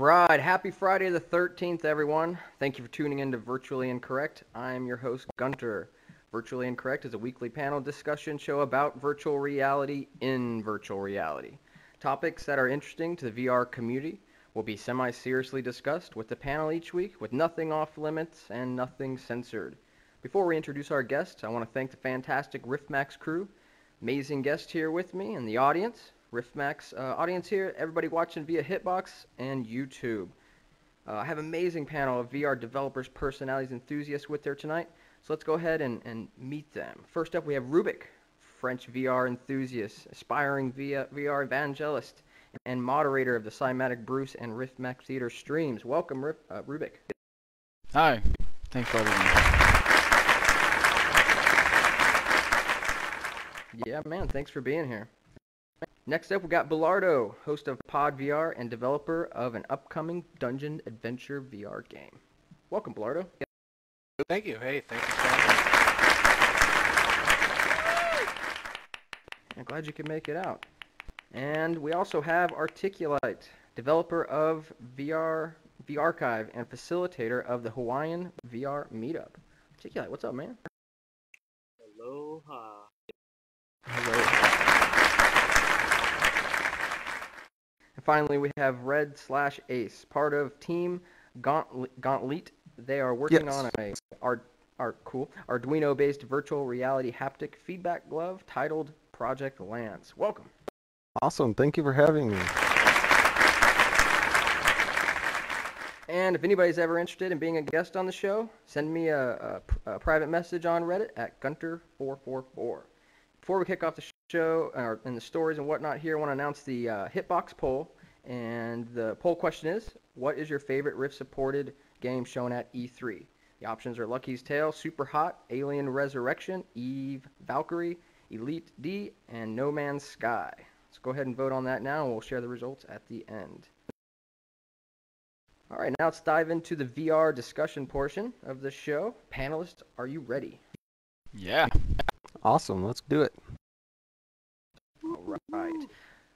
right, happy Friday the 13th, everyone. Thank you for tuning in to Virtually Incorrect. I'm your host, Gunter. Virtually Incorrect is a weekly panel discussion show about virtual reality in virtual reality. Topics that are interesting to the VR community will be semi-seriously discussed with the panel each week, with nothing off limits and nothing censored. Before we introduce our guests, I want to thank the fantastic Riftmax crew. Amazing guest here with me in the audience. Riftmax audience here, everybody watching via Hitbox and YouTube. I have an amazing panel of VR developers, personalities, enthusiasts with there tonight. So let's go ahead and meet them. First up, we have Ruuubick, French VR enthusiast, aspiring VR evangelist, and moderator of the Cymatic Bruce and Riftmax Theater streams. Welcome, Ruuubick. Hi, thanks for having me. Yeah, man, thanks for being here. Next up, we got Bullardo, host of PodVR and developer of an upcoming dungeon adventure VR game. Welcome, Bullardo. Thank you. Hey, thank you for having me. I'm glad you could make it out. And we also have Articulite, developer of VRchive and facilitator of the Hawaiian VR Meetup. Articulite, what's up, man? Aloha. And finally, we have RedSlashAce, part of Team Gauntlet. They are working on our cool Arduino-based virtual reality haptic feedback glove titled Project Lance. Welcome. Awesome. Thank you for having me. And if anybody's ever interested in being a guest on the show, send me a private message on Reddit at Gunter444. Before we kick off the show and the stories and whatnot here, I want to announce the Hitbox poll. And the poll question is, what is your favorite Rift-supported game shown at E3? The options are Lucky's Tale, Super Hot, Alien Resurrection, Eve Valkyrie, Elite D, and No Man's Sky. Let's go ahead and vote on that now, and we'll share the results at the end. All right, now let's dive into the VR discussion portion of the show. Panelists, are you ready? Yeah. Awesome, let's do it. All right.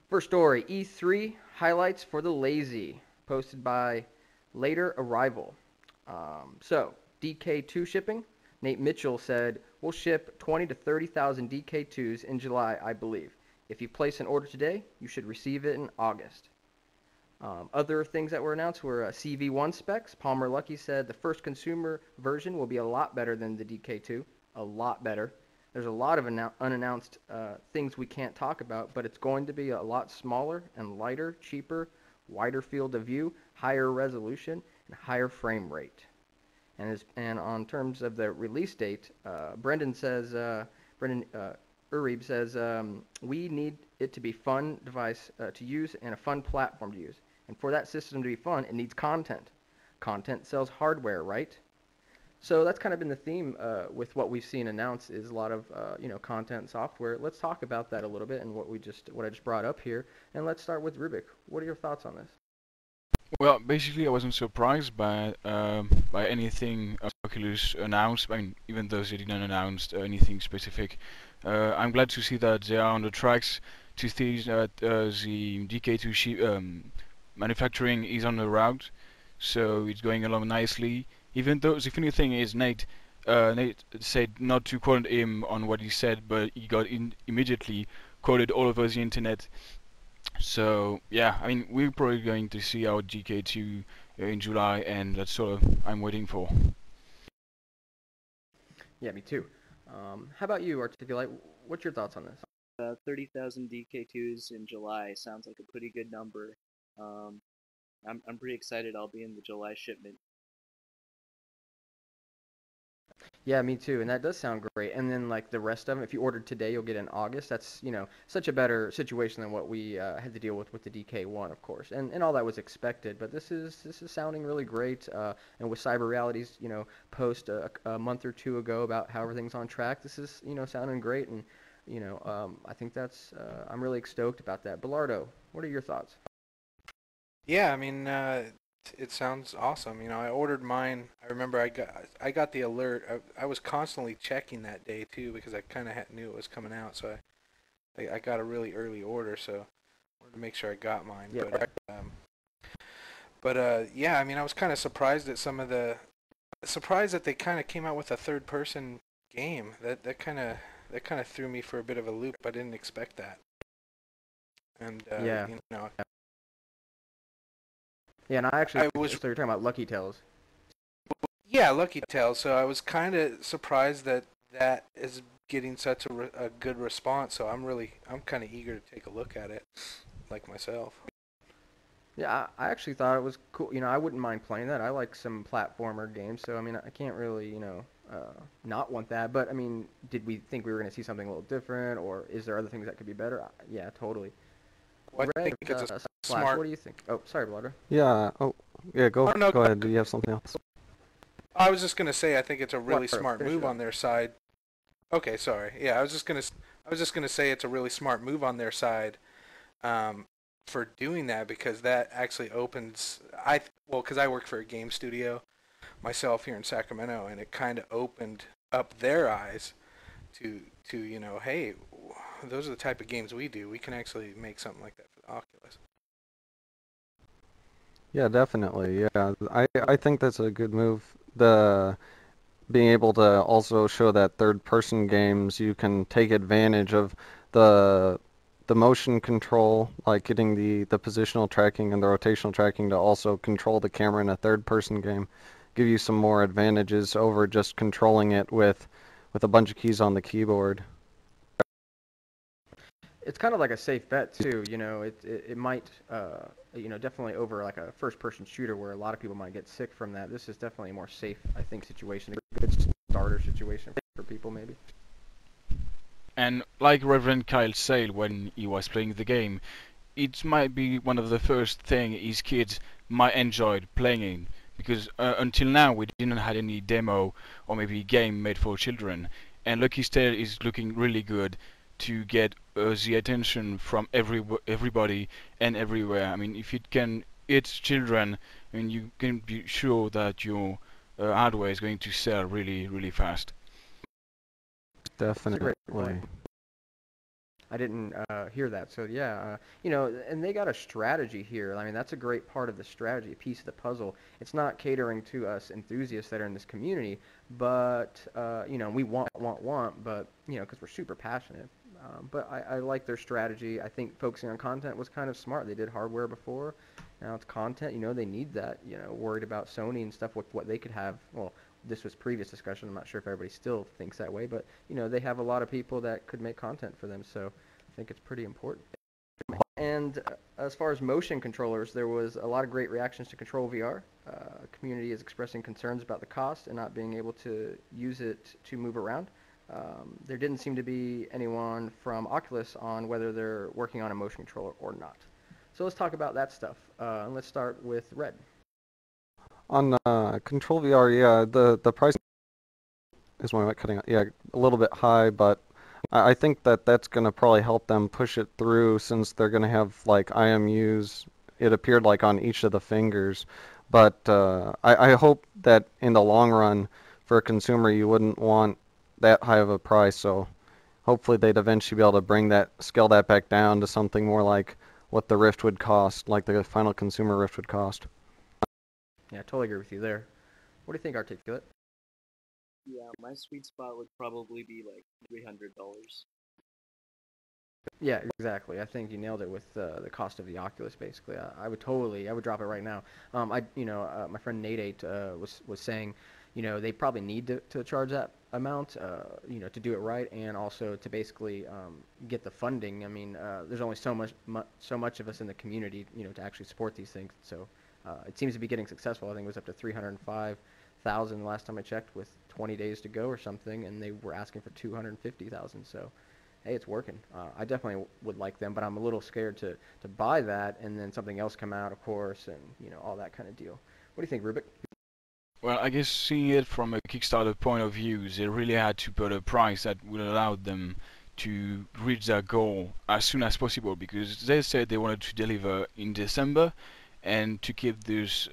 First story, E3 highlights for the lazy, posted by Later Arrival. So, DK2 shipping. Nate Mitchell said, we'll ship 20 to 30,000 DK2s in July, I believe. If you place an order today, you should receive it in August. Other things that were announced were CV1 specs. Palmer Luckey said the first consumer version will be a lot better than the DK2. A lot better. There's a lot of unannounced things we can't talk about, but it's going to be a lot smaller and lighter, cheaper, wider field of view, higher resolution, and higher frame rate. And on terms of the release date, Brendan Uribe says, we need it to be fun device to use and a fun platform to use. And for that system to be fun, it needs content. Content sells hardware, right? So that's kind of been the theme with what we've seen announced is a lot of content and software. Let's talk about that a little bit and what I just brought up here. And let's start with Ruuubick. What are your thoughts on this? Well, basically, I wasn't surprised by anything Oculus announced. I mean, even though they didn't announce anything specific, I'm glad to see that they are on the tracks. To see that the DK2 manufacturing is on the route, so it's going along nicely. Even though the funny thing is, Nate said not to quote him on what he said, but he got immediately quoted all over the internet. So yeah, I mean, we're probably going to see our DK2 in July, and that's sort of I'm waiting for. Yeah, me too. How about you, Articulite? What's your thoughts on this? 30,000 DK2s in July sounds like a pretty good number. I'm pretty excited. I'll be in the July shipment. Yeah, me too, and that does sound great. And then like the rest of them, if you ordered today, you'll get it in August. That's such a better situation than what we had to deal with the DK1, of course, and all that was expected. But this is sounding really great. And with Cyber Reality's post a month or two ago about how everything's on track, this is sounding great, and I think that's I'm really stoked about that. Ballardo, what are your thoughts? Yeah, I mean, it sounds awesome. I ordered mine. I remember I got the alert. I was constantly checking that day too because I kind of knew it was coming out. So I got a really early order, so I wanted to make sure I got mine. Yeah. But yeah, I mean, I was kind of surprised at surprised that they kind of came out with a third-person game. That kind of threw me for a bit of a loop. I didn't expect that. And Yeah. you know, Yeah, and I actually. I was- So you're talking about Lucky Tales. yeah, Lucky Tale. So I was kind of surprised that that is getting such a good response. So I'm kind of eager to take a look at it, like myself. Yeah, I actually thought it was cool. You know, I wouldn't mind playing that. I like some platformer games, so I mean, I can't really, not want that. But I mean, did we think we were going to see something a little different, or is there other things that could be better? Yeah, totally. Well, I Red, think it's a Slash, smart. what do you think? Oh, sorry, Ballardo. Yeah. Oh, yeah. Go. Oh, no, Go ahead. Do you have something else? I was just gonna say I think it's a really What? smart Finish it move up. on their side. Okay, sorry. Yeah, I was just gonna say it's a really smart move on their side, for doing that, because that actually opens because I work for a game studio myself here in Sacramento, and it kind of opened up their eyes to hey, those are the type of games we do. We can actually make something like that for the Oculus. Yeah, definitely. Yeah, I think that's a good move. The being able to also show that third-person games, you can take advantage of the motion control, like getting the positional tracking and the rotational tracking to also control the camera in a third-person game, give you some more advantages over just controlling it with a bunch of keys on the keyboard. It's kind of like a safe bet too. You know, it might, definitely over like a first-person shooter where a lot of people might get sick from that. This is definitely a more safe, I think, situation. A good starter situation for people, maybe. And like Reverend Kyle said when he was playing the game, it might be one of the first thing his kids might enjoy playing in, because until now we didn't have any demo or maybe game made for children, and Lucky's Tale is looking really good to get the attention from everybody and everywhere. I mean, if it can hit children, I mean, you can be sure that your hardware is going to sell really, really fast. Definitely. point. I didn't hear that. So yeah, and they got a strategy here. I mean, that's a great part of the strategy, a piece of the puzzle. It's not catering to us enthusiasts that are in this community, but we want, but because we're super passionate. But I like their strategy. I think focusing on content was kind of smart. They did hardware before. Now it's content. They need that. Worried about Sony and stuff with what they could have. Well, this was previous discussion. I'm not sure if everybody still thinks that way, but they have a lot of people that could make content for them. So I think it's pretty important. And as far as motion controllers, there was a lot of great reactions to Control VR. Community is expressing concerns about the cost and not being able to use it to move around. There didn't seem to be anyone from Oculus on whether they're working on a motion controller or not. So let's talk about that stuff. And let's start with Red. On Control VR, yeah, the price is my mic cutting out. Yeah, a little bit high, but I think that's going to probably help them push it through, since they're going to have like IMUs. It appeared like on each of the fingers, but I hope that in the long run, for a consumer, you wouldn't want that high of a price. So hopefully they'd eventually be able to scale that back down to something more like what the Rift would cost, like the final consumer Rift would cost. Yeah, I totally agree with you there. What do you think, Articulite? Yeah, my sweet spot would probably be like $300. Yeah, exactly. I think you nailed it with the cost of the Oculus. Basically, I would drop it right now. My friend Nate was saying, they probably need to charge that amount, to do it right, and also to basically get the funding. I mean, there's only so much of us in the community, to actually support these things. So it seems to be getting successful. I think it was up to 305,000 last time I checked, with 20 days to go or something, and they were asking for 250,000. So hey, it's working. I definitely would like them, but I'm a little scared to buy that and then something else come out, of course, and all that kind of deal. What do you think, Ruuubick? Well, I guess seeing it from a Kickstarter point of view, they really had to put a price that would allow them to reach their goal as soon as possible, because they said they wanted to deliver in December, and to keep those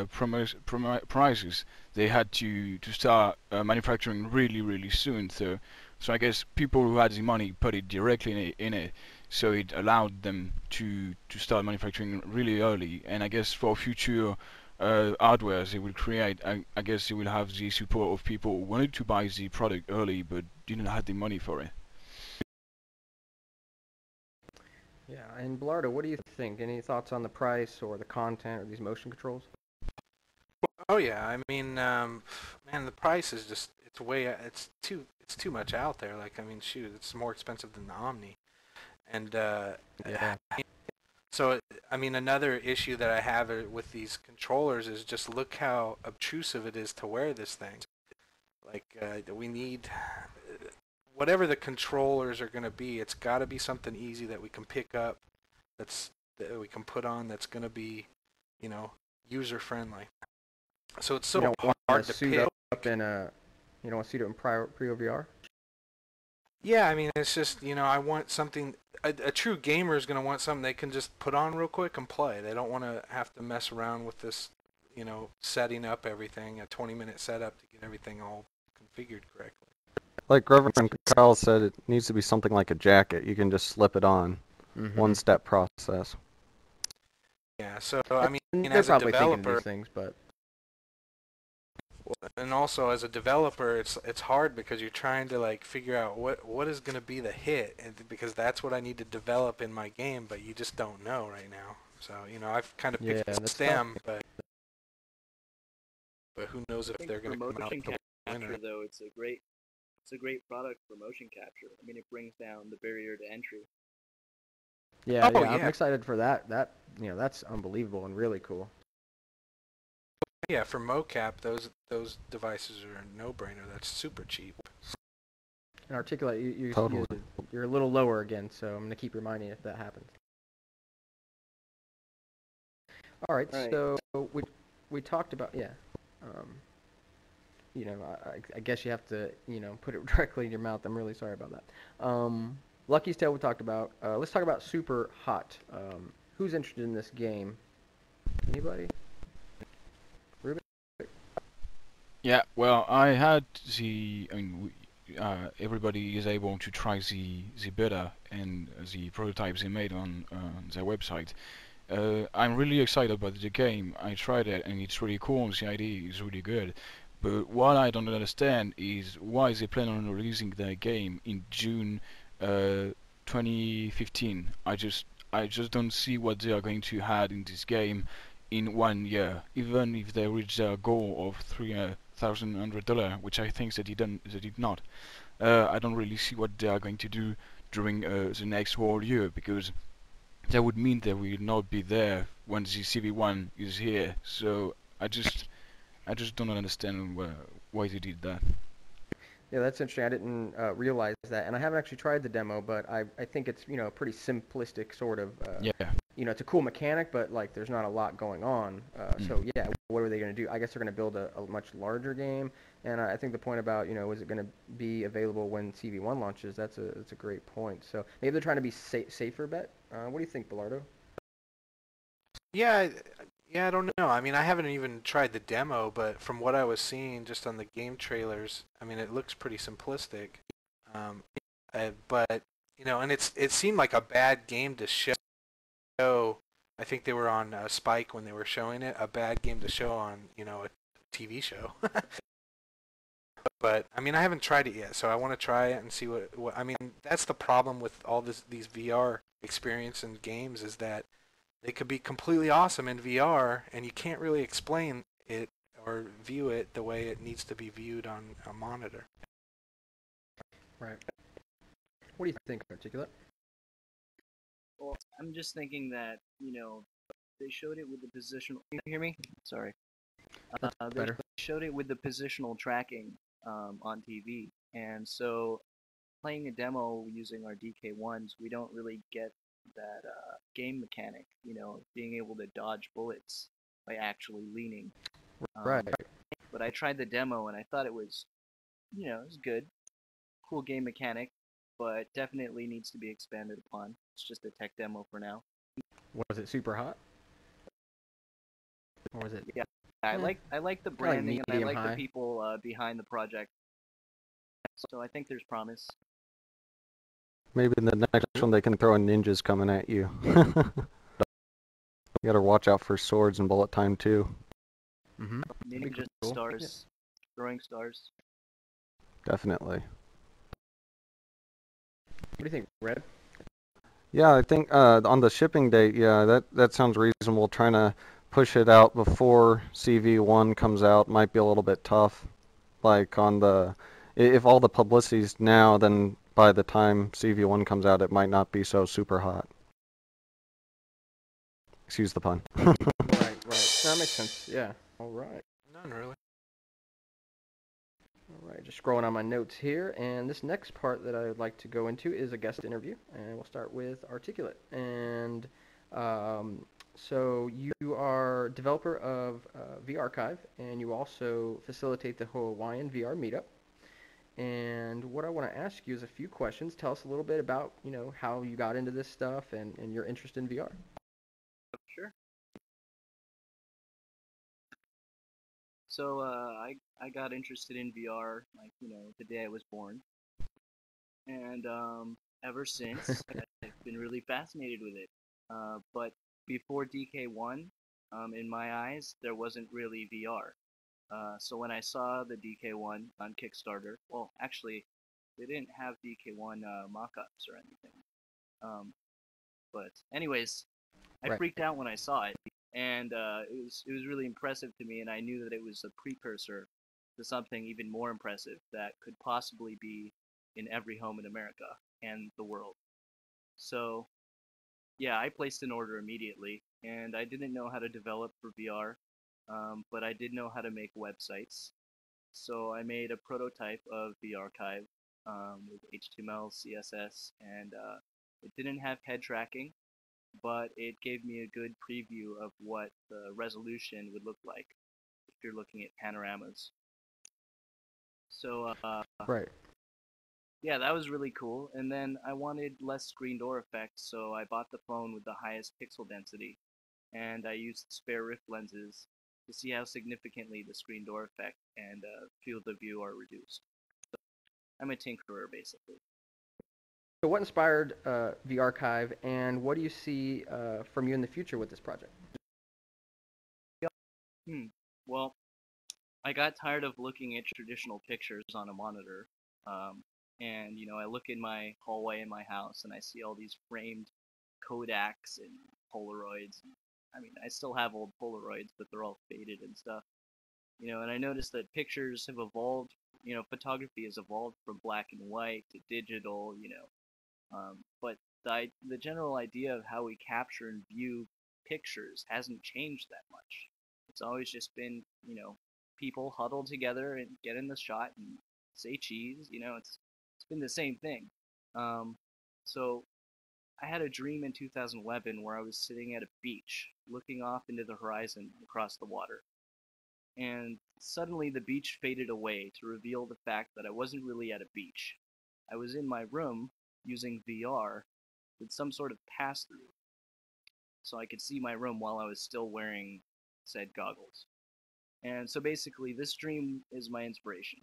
prices, they had to start manufacturing really, really soon. So I guess people who had the money put it directly in it, so it allowed them to start manufacturing really early. And I guess for future hardware they will create, I guess they will have the support of people who wanted to buy the product early but didn't have the money for it. Yeah, and Bullardo, what do you think? Any thoughts on the price or the content or these motion controls? Oh yeah, I mean, man, the price is just it's too much out there. Like, I mean, shoot, it's more expensive than the Omni, and Yeah. so I mean, another issue that I have with these controllers is just look how obtrusive it is to wear this thing. Like, we need whatever the controllers are going to be. It's got to be something easy that we can pick up, that we can put on. That's going to be, you know, user friendly. So it's so hard to suit pick. Up in you don't want to suit it in ProVR? Yeah, I mean, it's just, you know, I want something. A true gamer is going to want something they can just put on real quick and play. They don't want to have to mess around with this, you know, setting up everything, a 20-minute setup to get everything all configured correctly. Like Grover and Kyle said, it needs to be something like a jacket. You can just slip it on. One-step process. Yeah, so I mean, They're as a probably thinking developer, these things, but and also as a developer, it's hard because you're trying to like figure out what is going to be the hit, and because that's what I need to develop in my game, but you just don't know right now. So, you know, I've kind of picked the stem, but who knows if they're going to come out with the winner. Though it's a great product for motion capture. I mean, it brings down the barrier to entry. yeah, Oh, I'm yeah. excited for that. You know, that's unbelievable and really cool. Yeah, for mocap, those devices are a no-brainer. That's super cheap. And Articulite, Totally. you're a little lower again, so I'm gonna keep reminding you if that happens. All right. So we talked about you know, I guess you have to, you know, put it directly in your mouth. I'm really sorry about that. Lucky's Tale we talked about. Let's talk about Super Hot. Who's interested in this game? Anybody? Ruuubick? Yeah, well, I had I mean, everybody is able to try the beta and the prototypes they made on their website. I'm really excited about the game. I tried it and it's really cool and the idea is really good. But what I don't understand is why they plan on releasing their game in June 2015. I just don't see what they are going to add in this game in 1 year, even if they reach their goal of $3,100, which I think they did not. I don't really see what they are going to do during the next whole year, because that would mean they will not be there when the CV1 is here. So I just don't understand why they did that. Yeah, that's interesting. I didn't realize that, and I haven't actually tried the demo, but I think it's, you know, a pretty simplistic sort of. Yeah. You know, it's a cool mechanic, but like there's not a lot going on. So yeah, what are they going to do? I guess they're going to build a much larger game, and I think the point about, you know, is it going to be available when CV1 launches? That's a great point. So maybe they're trying to be safer bet. What do you think, Ballardo? Yeah, I don't know. I mean, I haven't even tried the demo, but from what I was seeing just on the game trailers, I mean, it looks pretty simplistic. But you know, and it seemed like a bad game to show. I think they were on Spike when they were showing it. A bad game to show on, you know, a TV show. But I mean, I haven't tried it yet, so I want to try it and see what. I mean, that's the problem with all these VR experience and games, is that they could be completely awesome in VR, and you can't really explain it or view it the way it needs to be viewed on a monitor. Right. What do you think, Articulate? Well, I'm just thinking that, you know, they showed it with the positional. Can you hear me? Sorry. They showed it with the positional tracking on TV, and so playing a demo using our DK1s, we don't really get that game mechanic, you know, being able to dodge bullets by actually leaning. Right. But I tried the demo and I thought it was, you know, it was good, cool game mechanic, but definitely needs to be expanded upon. It's just a tech demo for now. Was it super hot? Or was it? Yeah, I like the branding, and I like the people behind the project. So I think there's promise. Maybe in the next one they can throw in ninjas coming at you. You gotta watch out for swords and bullet time too. Mm-hmm. Ninja cool. stars, throwing stars. Definitely. What do you think, Red? Yeah, I think on the shipping date, yeah, that sounds reasonable. Trying to push it out before CV1 comes out might be a little bit tough. Like on the, if all the publicity's now, then by the time CV1 comes out, it might not be so super hot. Excuse the pun. Right. That makes sense. Yeah. All right. None really. All right. Just scrolling on my notes here, and this next part that I would like to go into is a guest interview, and we'll start with Articulite. And so you are developer of VRchive, and you also facilitate the Hawaiian VR meetup. And what I want to ask you is a few questions. Tell us a little bit about, how you got into this stuff and your interest in VR. Sure. So I got interested in VR like the day I was born, and ever since I've been really fascinated with it. But before DK1, in my eyes, there wasn't really VR. So when I saw the DK1 on Kickstarter, well, actually, they didn't have DK1 mock-ups or anything. But anyways, I Right. freaked out when I saw it, and it was really impressive to me, and I knew that it was a precursor to something even more impressive that could possibly be in every home in America and the world. So yeah, I placed an order immediately, and I didn't know how to develop for VR, but I did know how to make websites. So I made a prototype of VRchive with HTML, CSS, and it didn't have head tracking, but it gave me a good preview of what the resolution would look like if you're looking at panoramas. So Right. yeah, that was really cool. And then I wanted less screen door effect, so I bought the phone with the highest pixel density, and I used spare Rift lenses to see how significantly the screen door effect and field of view are reduced. So I'm a tinkerer, basically. So what inspired VRchive, and what do you see from you in the future with this project? Well, I got tired of looking at traditional pictures on a monitor, and I look in my hallway in my house and I see all these framed Kodaks and Polaroids. I mean, I still have old Polaroids, but they're all faded and stuff. And I noticed that pictures have evolved. Photography has evolved from black and white to digital. But the general idea of how we capture and view pictures hasn't changed that much. It's always just been, people huddle together and get in the shot and say cheese. It's been the same thing. So I had a dream in 2011 where I was sitting at a beach, looking off into the horizon across the water. And suddenly the beach faded away to reveal the fact that I wasn't really at a beach. I was in my room using VR with some sort of pass-through, so I could see my room while I was still wearing said goggles. And so basically, this dream is my inspiration.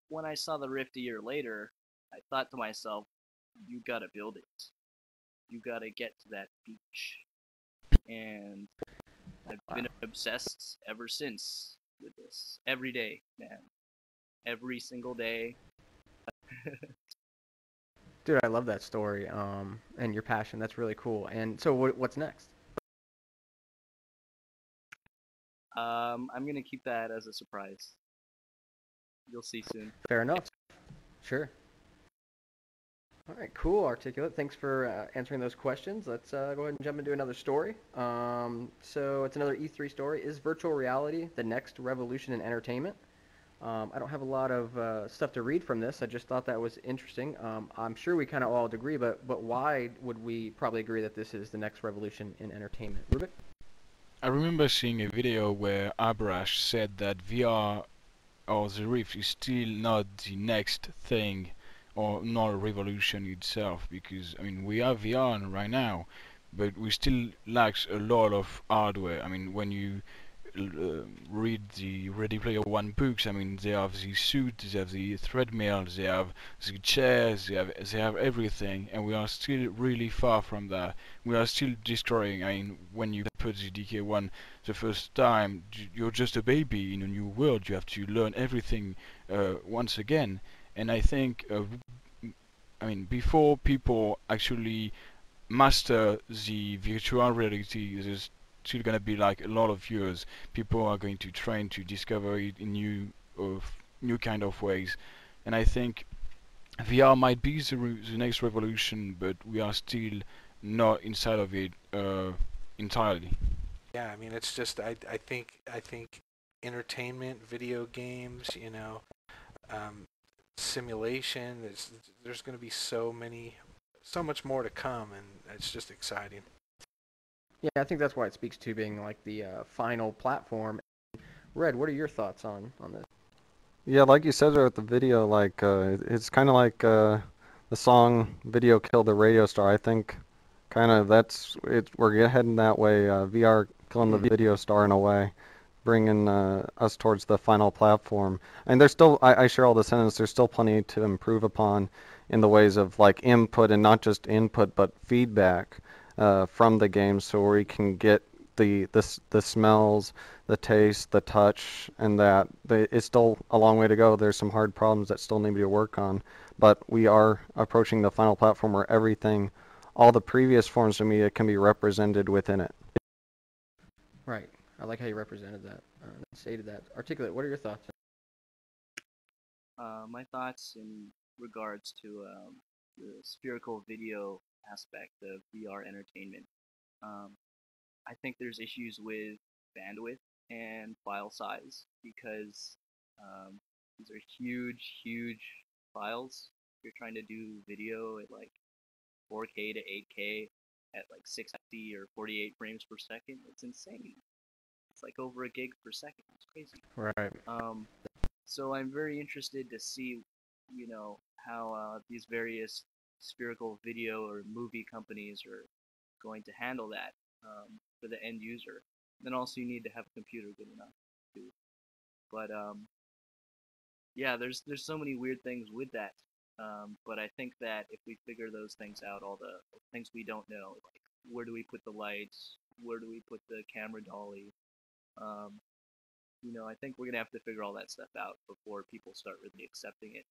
When I saw the Rift a year later, I thought to myself, you gotta build it. You gotta get to that beach. And I've been obsessed ever since with this. Every day, man. Every single day. Dude, I love that story and your passion. That's really cool. And so what's next? I'm gonna keep that as a surprise. You'll see soon. Fair enough. Sure. All right, cool, Articulate. Thanks for answering those questions. Let's go ahead and jump into another story. So it's another E3 story. Is virtual reality the next revolution in entertainment? I don't have a lot of stuff to read from this. I just thought that was interesting. I'm sure we kind of all agree, but why would we probably agree that this is the next revolution in entertainment? Ruuubick? I remember seeing a video where Abrash said that VR or the Rift is still not the next thing or not a revolution itself, because I mean we have VR right now, but we still lack a lot of hardware. I mean when you read the Ready Player One books. I mean, they have the suit, they have the treadmill, they have the chairs, they have everything, and we are still really far from that. We are still destroying. I mean, when you put the DK1 the first time, you're just a baby in a new world. You have to learn everything once again. And I think, I mean, before people actually master the virtual reality, there's still gonna be like a lot of years. People are going to train to discover it in new kind of ways, and I think VR might be the next revolution, but we are still not inside of it entirely. Yeah, I mean, it's just I think entertainment, video games, you know, simulation. There's going to be so much more to come, and it's just exciting. Yeah, I think that's why it speaks to being like the final platform. Red, what are your thoughts on this? Yeah, like you said at the video, like it's kind of like the song "Video Killed the Radio Star." I think kind of that's it. We're heading that way. VR killing the video star in a way, bringing us towards the final platform. And there's still, I share all the sentiments. There's still plenty to improve upon in the ways of like input, and not just input but feedback from the game, so we can get the smells, the taste, the touch, and that it's still a long way to go. There's some hard problems that still need to work on, but we are approaching the final platform where everything, all the previous forms of media, can be represented within it. Right. I like how you represented that, stated that. Articulate, what are your thoughts? My thoughts in regards to the spherical video aspect of VR entertainment. I think there's issues with bandwidth and file size, because these are huge files. If you're trying to do video at like 4K to 8K at like 60 or 48 frames per second, it's insane. It's like over a gig per second. It's crazy. Right. So I'm very interested to see, you know, how these various spherical video or movie companies are going to handle that for the end user. Then also you need to have a computer good enough too. But yeah, there's so many weird things with that. But I think that if we figure those things out, all the things we don't know, like where do we put the lights, where do we put the camera dolly, you know, I think we're gonna have to figure all that stuff out before people start really accepting it.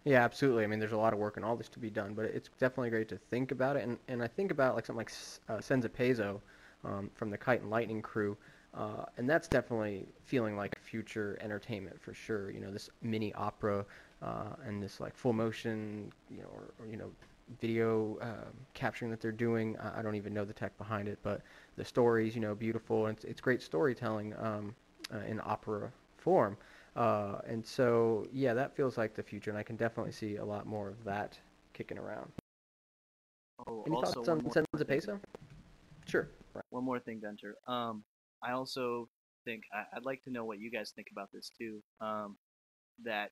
Yeah, absolutely. I mean, there's a lot of work and all this to be done, but it's definitely great to think about it. And I think about like something like Senza Peso from the Kite and Lightning crew, and that's definitely feeling like future entertainment for sure. You know, this mini opera and this like full motion, you know, or you know, video capturing that they're doing. I don't even know the tech behind it, but the stories, you know, beautiful, and it's great storytelling in opera form. And so, yeah, that feels like the future, and I can definitely see a lot more of that kicking around. Oh, Any also thoughts on Senza Peso? Sure. Right. One more thing, Gunter. I also think I'd like to know what you guys think about this too. That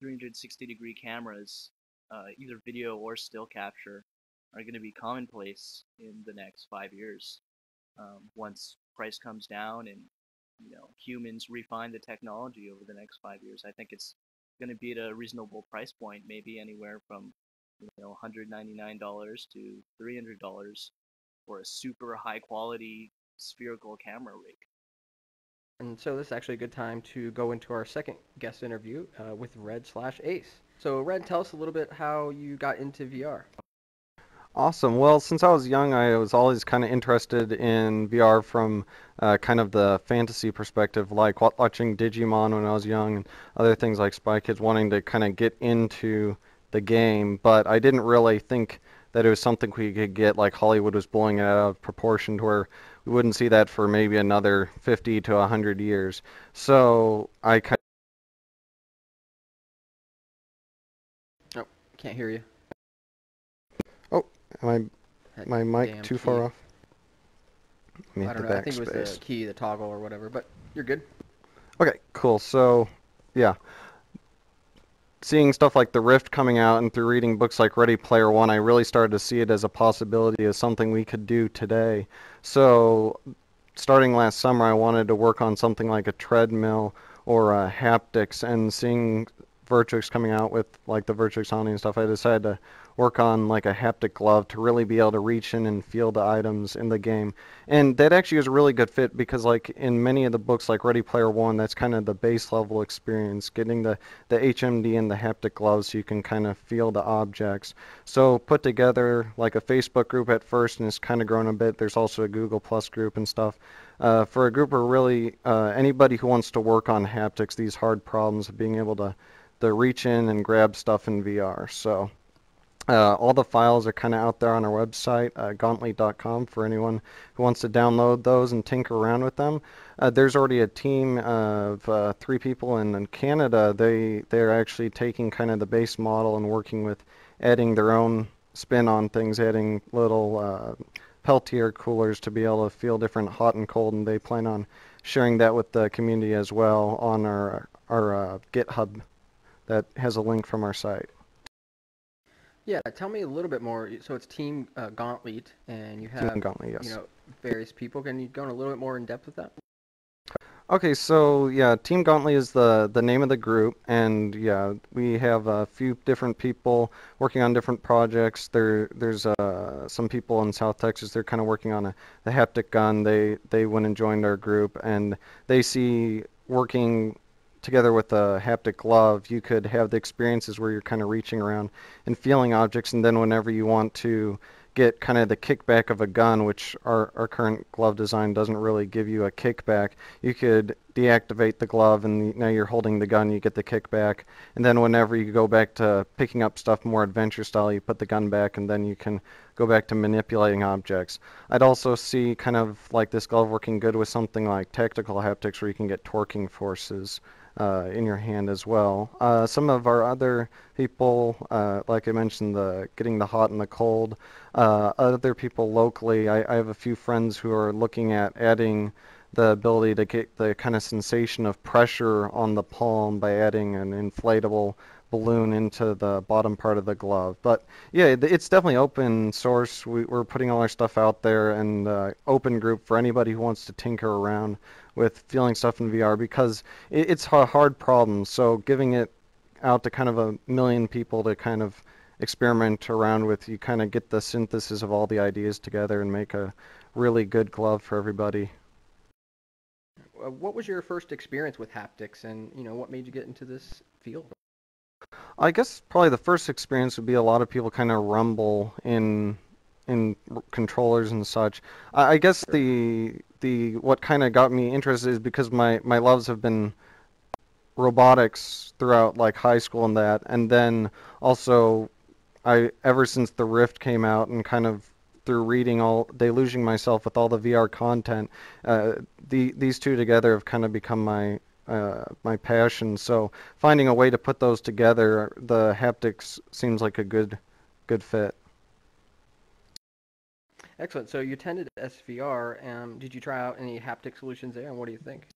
360-degree cameras, either video or still capture, are going to be commonplace in the next 5 years. Once price comes down and you know humans refine the technology over the next 5 years, I think it's going to be at a reasonable price point, maybe anywhere from $199 to $300 for a super high quality spherical camera rig. And so this is actually a good time to go into our second guest interview with RedSlashAce. So Red, tell us a little bit how you got into VR. Awesome. Well, since I was young, I was always kind of interested in VR from kind of the fantasy perspective, like watching Digimon when I was young and other things like Spy Kids, wanting to kind of get into the game. But I didn't really think that it was something we could get, like Hollywood was blowing it out of proportion to where we wouldn't see that for maybe another 50 to 100 years. So I kind Oh, can't hear you. Am my mic too far off? Let me I hit don't the know. I think it was backspace. the key, the toggle, or whatever. But you're good. Okay, cool. So, yeah. Seeing stuff like the Rift coming out and through reading books like Ready Player One, I really started to see it as a possibility, as something we could do today. So starting last summer, I wanted to work on something like a treadmill or haptics, and seeing VRchive coming out with like the VRchive Omni and stuff, I decided to work on like a haptic glove to really be able to reach in and feel the items in the game. And that actually was a really good fit because like in many of the books like Ready Player One, that's kind of the base level experience, getting the HMD and the haptic gloves so you can kind of feel the objects. So put together like a Facebook group at first, and it's kind of grown a bit. There's also a Google Plus group and stuff. For a group of really anybody who wants to work on haptics, these hard problems of being able to reach in and grab stuff in VR. So all the files are kind of out there on our website, gauntlet.com, for anyone who wants to download those and tinker around with them. There's already a team of 3 people in Canada. They're actually taking kind of the base model and working with adding their own spin on things, adding little Peltier coolers to be able to feel different hot and cold, and they plan on sharing that with the community as well on our GitHub that has a link from our site. Yeah, tell me a little bit more. So it's Team Gauntlet, and you have Team Gauntlet, yes. various people. Can you go in a little bit more in depth with that? Okay, so yeah, Team Gauntlet is the name of the group, and yeah, we have a few different people working on different projects. There's some people in South Texas. They're kind of working on the haptic gun. They went and joined our group, and they see working together with a haptic glove, you could have the experiences where you're kind of reaching around and feeling objects, and then whenever you want to get kind of the kickback of a gun, which our current glove design doesn't really give you a kickback, you could deactivate the glove and now you're holding the gun, you get the kickback, and then whenever you go back to picking up stuff more adventure style, you put the gun back and then you can go back to manipulating objects. I'd also see kind of like this glove working good with something like tactical haptics where you can get torquing forces in your hand as well. Some of our other people, like I mentioned, getting the hot and the cold. Other people locally, I have a few friends who are looking at adding the ability to get the kind of sensation of pressure on the palm by adding an inflatable balloon into the bottom part of the glove. But yeah, it's definitely open source. We're putting all our stuff out there, and open group for anybody who wants to tinker around with feeling stuff in VR, because it's a hard problem. So giving it out to kind of a million people to kind of experiment around with, you kind of get the synthesis of all the ideas together and make a really good glove for everybody. What was your first experience with haptics, and what made you get into this field? I guess probably the first experience would be a lot of people kind of rumble in controllers and such. I guess the what kind of got me interested is because my loves have been robotics throughout like high school and that, and then also ever since the Rift came out and kind of through reading deluging myself with all the VR content, these two together have kind of become my passion. So finding a way to put those together, the haptics seems like a good fit. Excellent. So you attended SVR. Did you try out any haptic solutions there, and what do you think?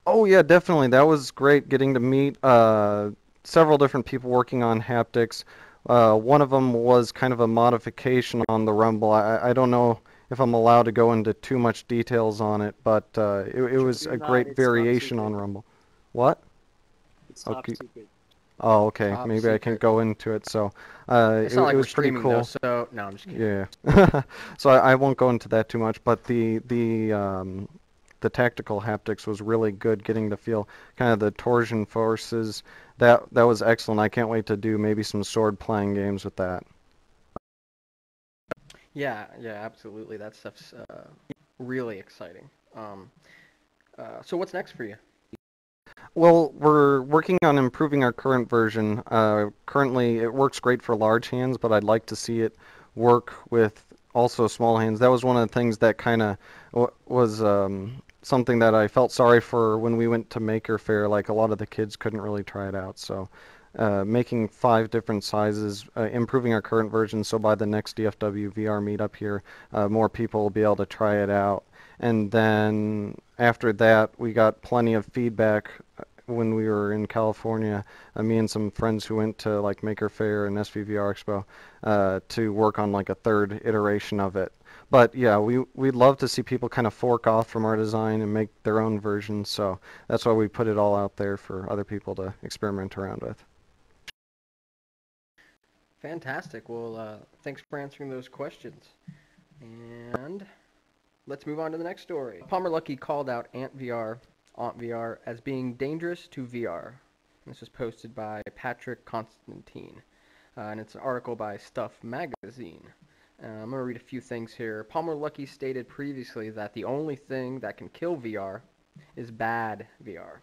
Oh yeah, definitely. That was great getting to meet several different people working on haptics. One of them was kind of a modification on the Rumble. I don't know if I'm allowed to go into too much details on it, but it was a great variation on Rumble. What? It's top secret. Oh, okay. Top Maybe secret. I can't go into it. So It's not like it we're was pretty streaming, cool. though, so no, I'm just kidding. Yeah. So I won't go into that too much, but the tactical haptics was really good, getting to feel kind of the torsion forces. That was excellent. I can't wait to do maybe some sword playing games with that. Yeah, absolutely. That stuff's really exciting. So what's next for you? Well, we're working on improving our current version. Currently, it works great for large hands, but I'd like to see it work with also small hands. That was one of the things that kind of was something that I felt sorry for when we went to Maker Faire. Like, a lot of the kids couldn't really try it out. So making 5 different sizes, improving our current version, so by the next DFW VR meetup here, more people will be able to try it out. And then after that, we got plenty of feedback when we were in California. Me and some friends who went to like Maker Faire and SVVR Expo to work on like a 3rd iteration of it. But yeah, we'd love to see people kind of fork off from our design and make their own versions. So that's why we put it all out there for other people to experiment around with. Fantastic. Well, thanks for answering those questions. And let's move on to the next story. Palmer Luckey called out AntVR as being dangerous to VR. This was posted by Patrick Constantine, and it's an article by Stuff Magazine. I'm going to read a few things here. Palmer Luckey stated previously that the only thing that can kill VR is bad VR.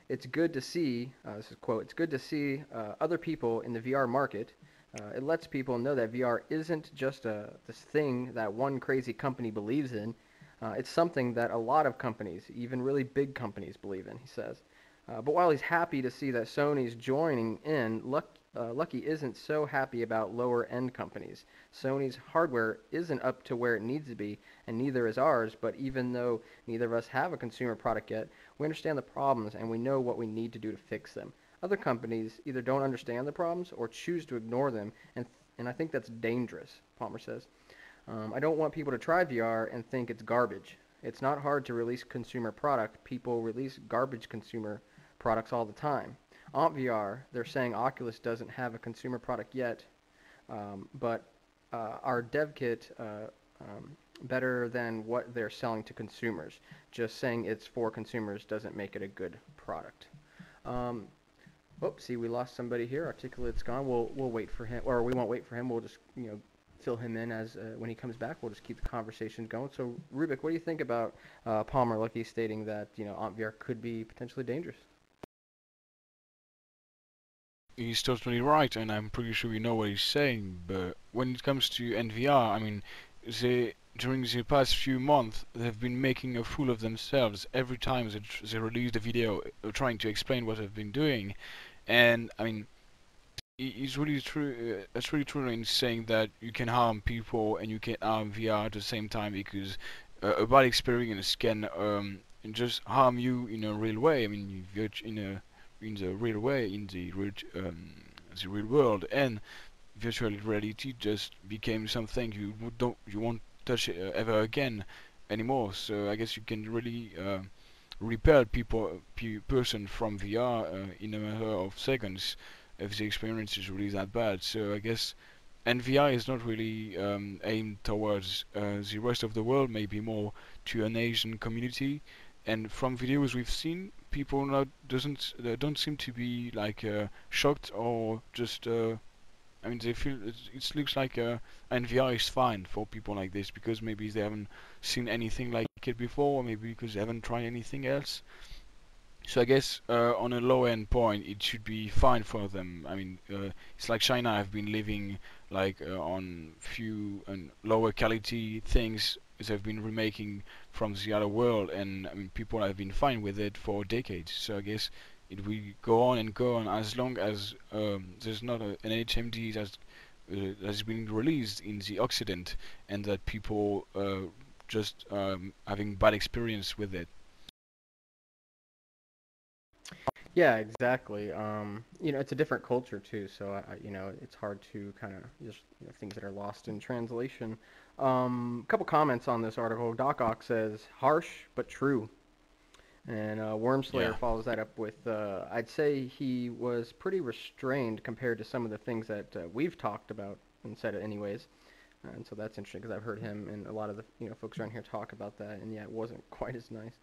It's good to see, this is a quote, it's good to see other people in the VR market. It lets people know that VR isn't just this thing that one crazy company believes in. It's something that a lot of companies, even really big companies, believe in, he says. But while he's happy to see that Sony's joining in, Luckey isn't so happy about lower-end companies. Sony's hardware isn't up to where it needs to be, and neither is ours, but even though neither of us have a consumer product yet, we understand the problems and we know what we need to do to fix them. Other companies either don't understand the problems or choose to ignore them, and I think that's dangerous, Palmer says. I don't want people to try VR and think it's garbage. It's not hard to release consumer product. People release garbage consumer products all the time. AntVR, they're saying Oculus doesn't have a consumer product yet, but our dev kit better than what they're selling to consumers. Just saying it's for consumers doesn't make it a good product. See, we lost somebody here. Articulite's gone. We'll wait for him, or we won't wait for him. We'll just fill him in as when he comes back. We'll just keep the conversation going. So, Ruuubick, what do you think about Palmer Luckey stating that AntVR could be potentially dangerous? He's totally right, and I'm pretty sure you know what he's saying. But when it comes to AntVR, I mean, during the past few months, they've been making a fool of themselves every time they release a video trying to explain what they've been doing. And I mean, it's really true. It's really true in saying that you can harm people and you can harm VR at the same time, because a bad experience can just harm you in a real way. I mean, in the real way, in the real world, and virtual reality just became something you won't touch ever again anymore. So I guess you can really repel person from VR in a matter of seconds if the experience is really that bad. So I guess VR is not really aimed towards the rest of the world, maybe more to an Asian community. And from videos we've seen, people don't seem to be like shocked or just. I mean, they feel it looks like NVR is fine for people like this, because maybe they haven't seen anything like it before, or maybe because they haven't tried anything else. So I guess on a low-end point, it should be fine for them. I mean, it's like China have been living like on few and lower quality things they've been remaking from the other world, and I mean, people have been fine with it for decades. So I guess it will go on and go on as long as there's not an HMD that's been released in the Occident, and that people just having bad experience with it. Yeah, exactly. It's a different culture too, so it's hard to kind of just things that are lost in translation. Couple comments on this article. Doc Ock says harsh but true, and Wormslayer follows that up with I'd say he was pretty restrained compared to some of the things that we've talked about and said it anyways. And so that's interesting, because I've heard him and a lot of the folks around here talk about that, and yeah, it wasn't quite as nice.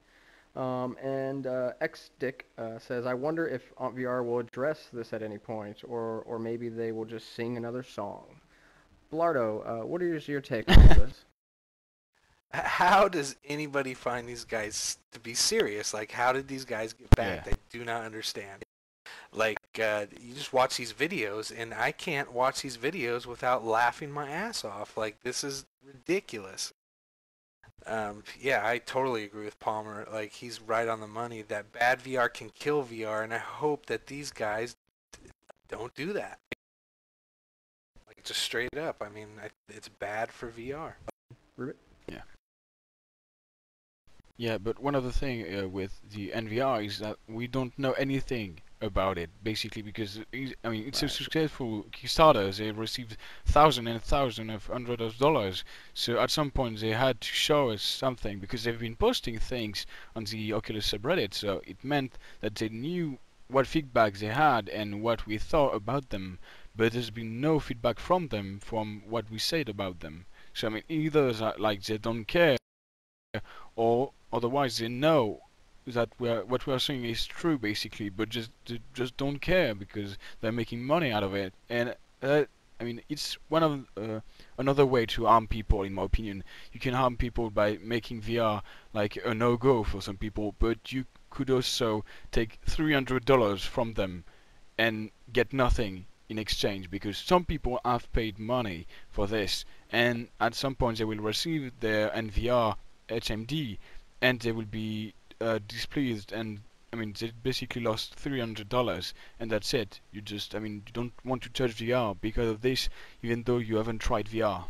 And XDick says, I wonder if AntVR will address this at any point, or maybe they will just sing another song. Bullardo, what is your take on this? How does anybody find these guys to be serious? Like, how did these guys get back? Yeah. I do not understand. Like, you just watch these videos, and I can't watch these videos without laughing my ass off. Like, this is ridiculous. Yeah, I totally agree with Palmer. Like, he's right on the money that bad VR can kill VR, and I hope that these guys don't do that. Like, just straight up. I mean, it's bad for VR. Yeah. Yeah, but one other thing with the NVR is that we don't know anything about it, basically, because I mean it's a successful Kickstarter. They received thousands and thousands of hundreds of dollars. So at some point they had to show us something, because they've been posting things on the Oculus subreddit. So it meant that they knew what feedback they had and what we thought about them. But there's been no feedback from them from what we said about them. So I mean, either like they don't care, or otherwise they know that what we are saying is true, basically, but just don't care because they're making money out of it. And I mean, it's one of another way to harm people, in my opinion. You can harm people by making VR like a no-go for some people, but you could also take $300 from them and get nothing in exchange, because some people have paid money for this, and at some point they will receive their NVR HMD and they will be displeased, and I mean they basically lost $300, and that's it. You just, I mean, you don't want to touch VR because of this, even though you haven't tried VR.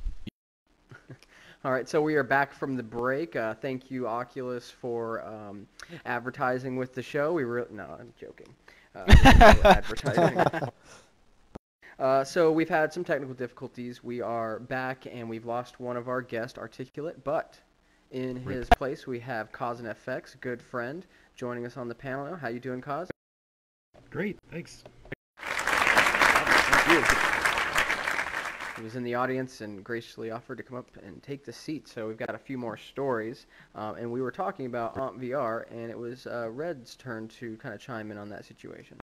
All right, so we are back from the break. Thank you, Oculus, for advertising with the show. No, I'm joking. Advertising. So we've had some technical difficulties. We are back, and we've lost one of our guests, Articulite, but in his place we have Coznefx, good friend, joining us on the panel now. How you doing, Cos? Great, thanks. Thank you. He was in the audience and graciously offered to come up and take the seat. So we've got a few more stories, and we were talking about AntVR, and it was Red's turn to kind of chime in on that situation.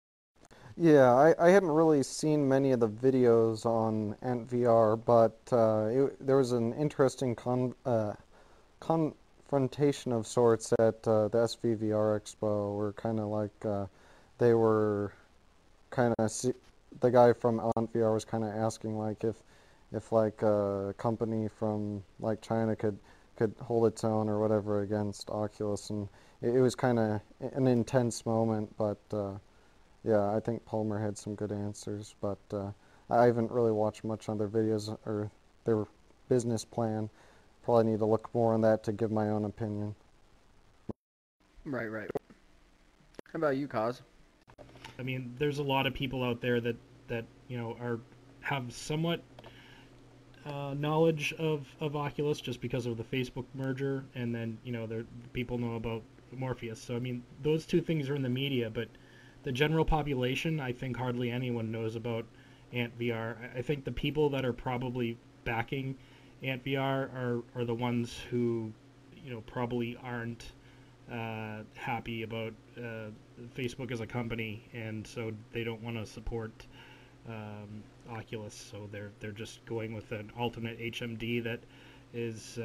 Yeah, I hadn't really seen many of the videos on AntVR, but there was an interesting confrontation of sorts at the SVVR Expo, where kind of like they were kind of the guy from AntVR was kind of asking like if like a company from like China could hold its own or whatever against Oculus, and it was kind of an intense moment, but yeah, I think Palmer had some good answers, but I haven't really watched much on their videos or their business plan. Probably need to look more on that to give my own opinion. Right. How about you, Cos? I mean, there's a lot of people out there that you know have somewhat knowledge of Oculus just because of the Facebook merger, and then you know people know about Morpheus. So I mean, those two things are in the media, but the general population, I think hardly anyone knows about AntVR. I think the people that are probably backing AntVR are the ones who, you know, probably aren't happy about Facebook as a company, and so they don't want to support Oculus. So they're just going with an alternate HMD that is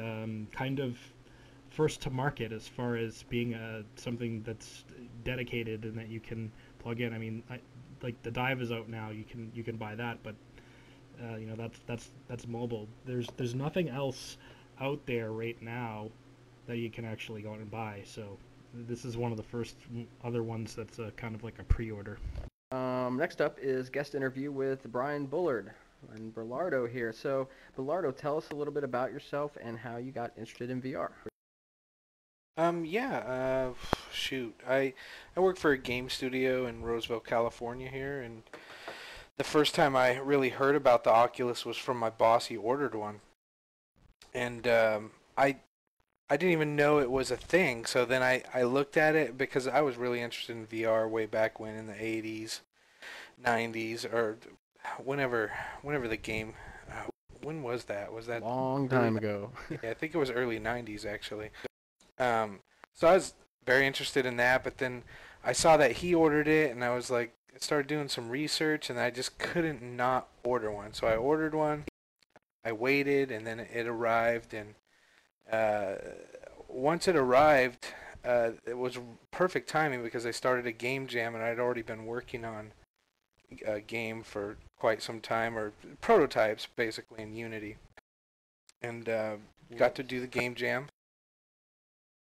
kind of first to market as far as being something that's dedicated and that you can plug in. I mean, like the Dive is out now. You can buy that, but you know that's mobile. There's nothing else out there right now that you can actually go out and buy. So this is one of the first other ones that's kind of like a pre-order. Next up is guest interview with Brian Bullard and Bullardo here. So Bullardo, tell us a little bit about yourself and how you got interested in VR. Shoot. I work for a game studio in Roseville, California here, and the first time I really heard about the Oculus was from my boss. He ordered one, and I didn't even know it was a thing. So then I looked at it because I was really interested in VR way back when, in the 80s, 90s, or whenever the game. When was that? Was that long time ago? Yeah, I think it was early 90s actually. So I was very interested in that, but then I saw that he ordered it, and I was like, I started doing some research, and I just couldn't not order one. So I ordered one, I waited, and then it arrived, and once it arrived, it was perfect timing because I started a game jam, and I'd already been working on a game for quite some time, or prototypes basically in Unity, and got to do the game jam.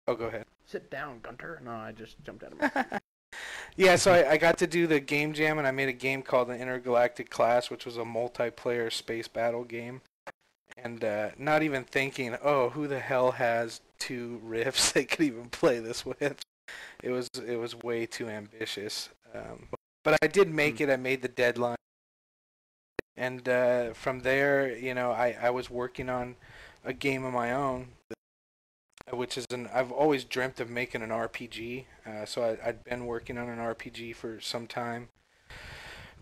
Oh, go ahead. Sit down, Gunter. No, I just jumped out of my Yeah, so I got to do the game jam, and I made a game called the Intergalactic Class, which was a multiplayer space battle game. And not even thinking, oh, who the hell has 2 rifts they could even play this with? It was way too ambitious. but I did make it. I made the deadline. And from there, you know, I was working on a game of my own, which is I've always dreamt of making an RPG. So I'd been working on an RPG for some time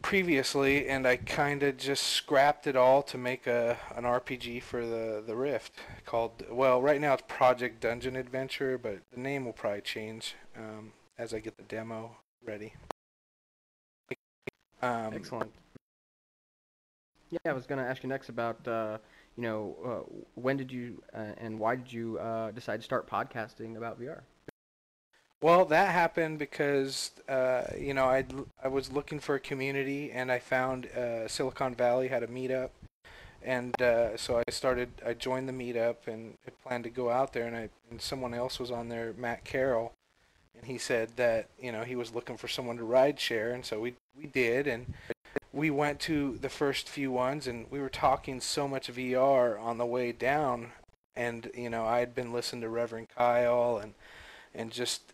previously, and I kind of just scrapped it all to make an RPG for the Rift called, well, right now it's Project Dungeon Adventure, but the name will probably change as I get the demo ready. Excellent. Yeah, I was going to ask you next about, you know, when did you and why did you decide to start podcasting about VR? Well, that happened because, you know, I was looking for a community, and I found Silicon Valley had a meetup, and so I joined the meetup, and I planned to go out there, and someone else was on there, Matt Carroll, and he said that, you know, he was looking for someone to ride share, and so we did, and we went to the first few ones, and we were talking so much VR on the way down, and, you know, I had been listening to Reverend Kyle, and just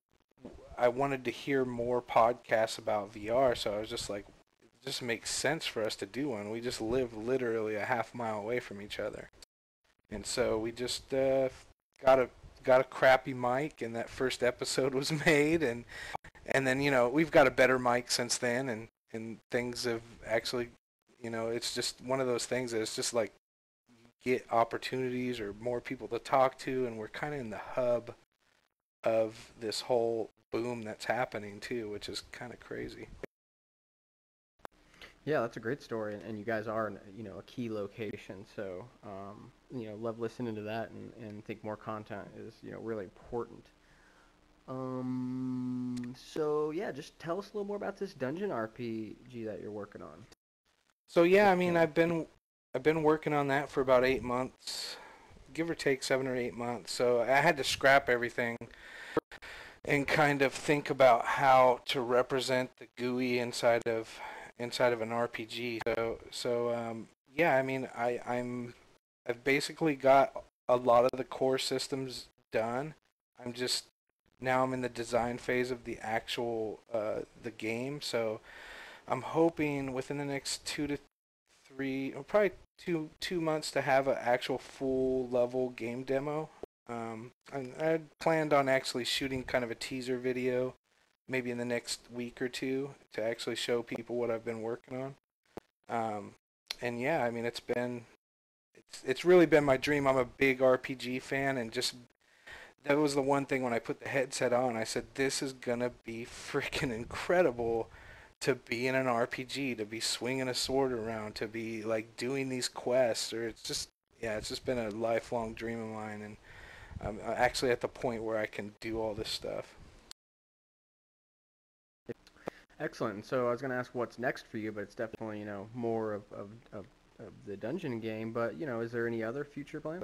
I wanted to hear more podcasts about VR, so I was just like, it just makes sense for us to do one. We just live literally a half-mile away from each other, and so we just got a crappy mic, and that first episode was made, and then, you know, we've got a better mic since then, and things have actually, you know, it's just one of those things that it's just like get opportunities or more people to talk to, and we're kind of in the hub of this whole boom that's happening too, which is kind of crazy. Yeah, that's a great story, and you guys are, you know, a key location. So, you know, love listening to that, and think more content is, you know, really important. So yeah, just tell us a little more about this dungeon RPG that you're working on. So yeah, I mean, I've been working on that for about 8 months, give or take 7 or 8 months. So I had to scrap everything and kind of think about how to represent the GUI inside of an RPG. So yeah, I mean, I've basically got a lot of the core systems done. Now I'm in the design phase of the actual the game. So I'm hoping within the next 2 to 3, or probably two months, to have an actual full level game demo. I planned on actually shooting kind of a teaser video maybe in the next week or two to actually show people what I've been working on. And yeah, I mean, it's really been my dream. I'm a big RPG fan, and just that was the one thing when I put the headset on, I said, this is gonna be freaking incredible to be in an RPG, to be swinging a sword around, to be like doing these quests, or it's just been a lifelong dream of mine, and I'm actually at the point where I can do all this stuff. Excellent. So I was going to ask what's next for you, but it's definitely, you know, more of the dungeon game. But, you know, is there any other future plans?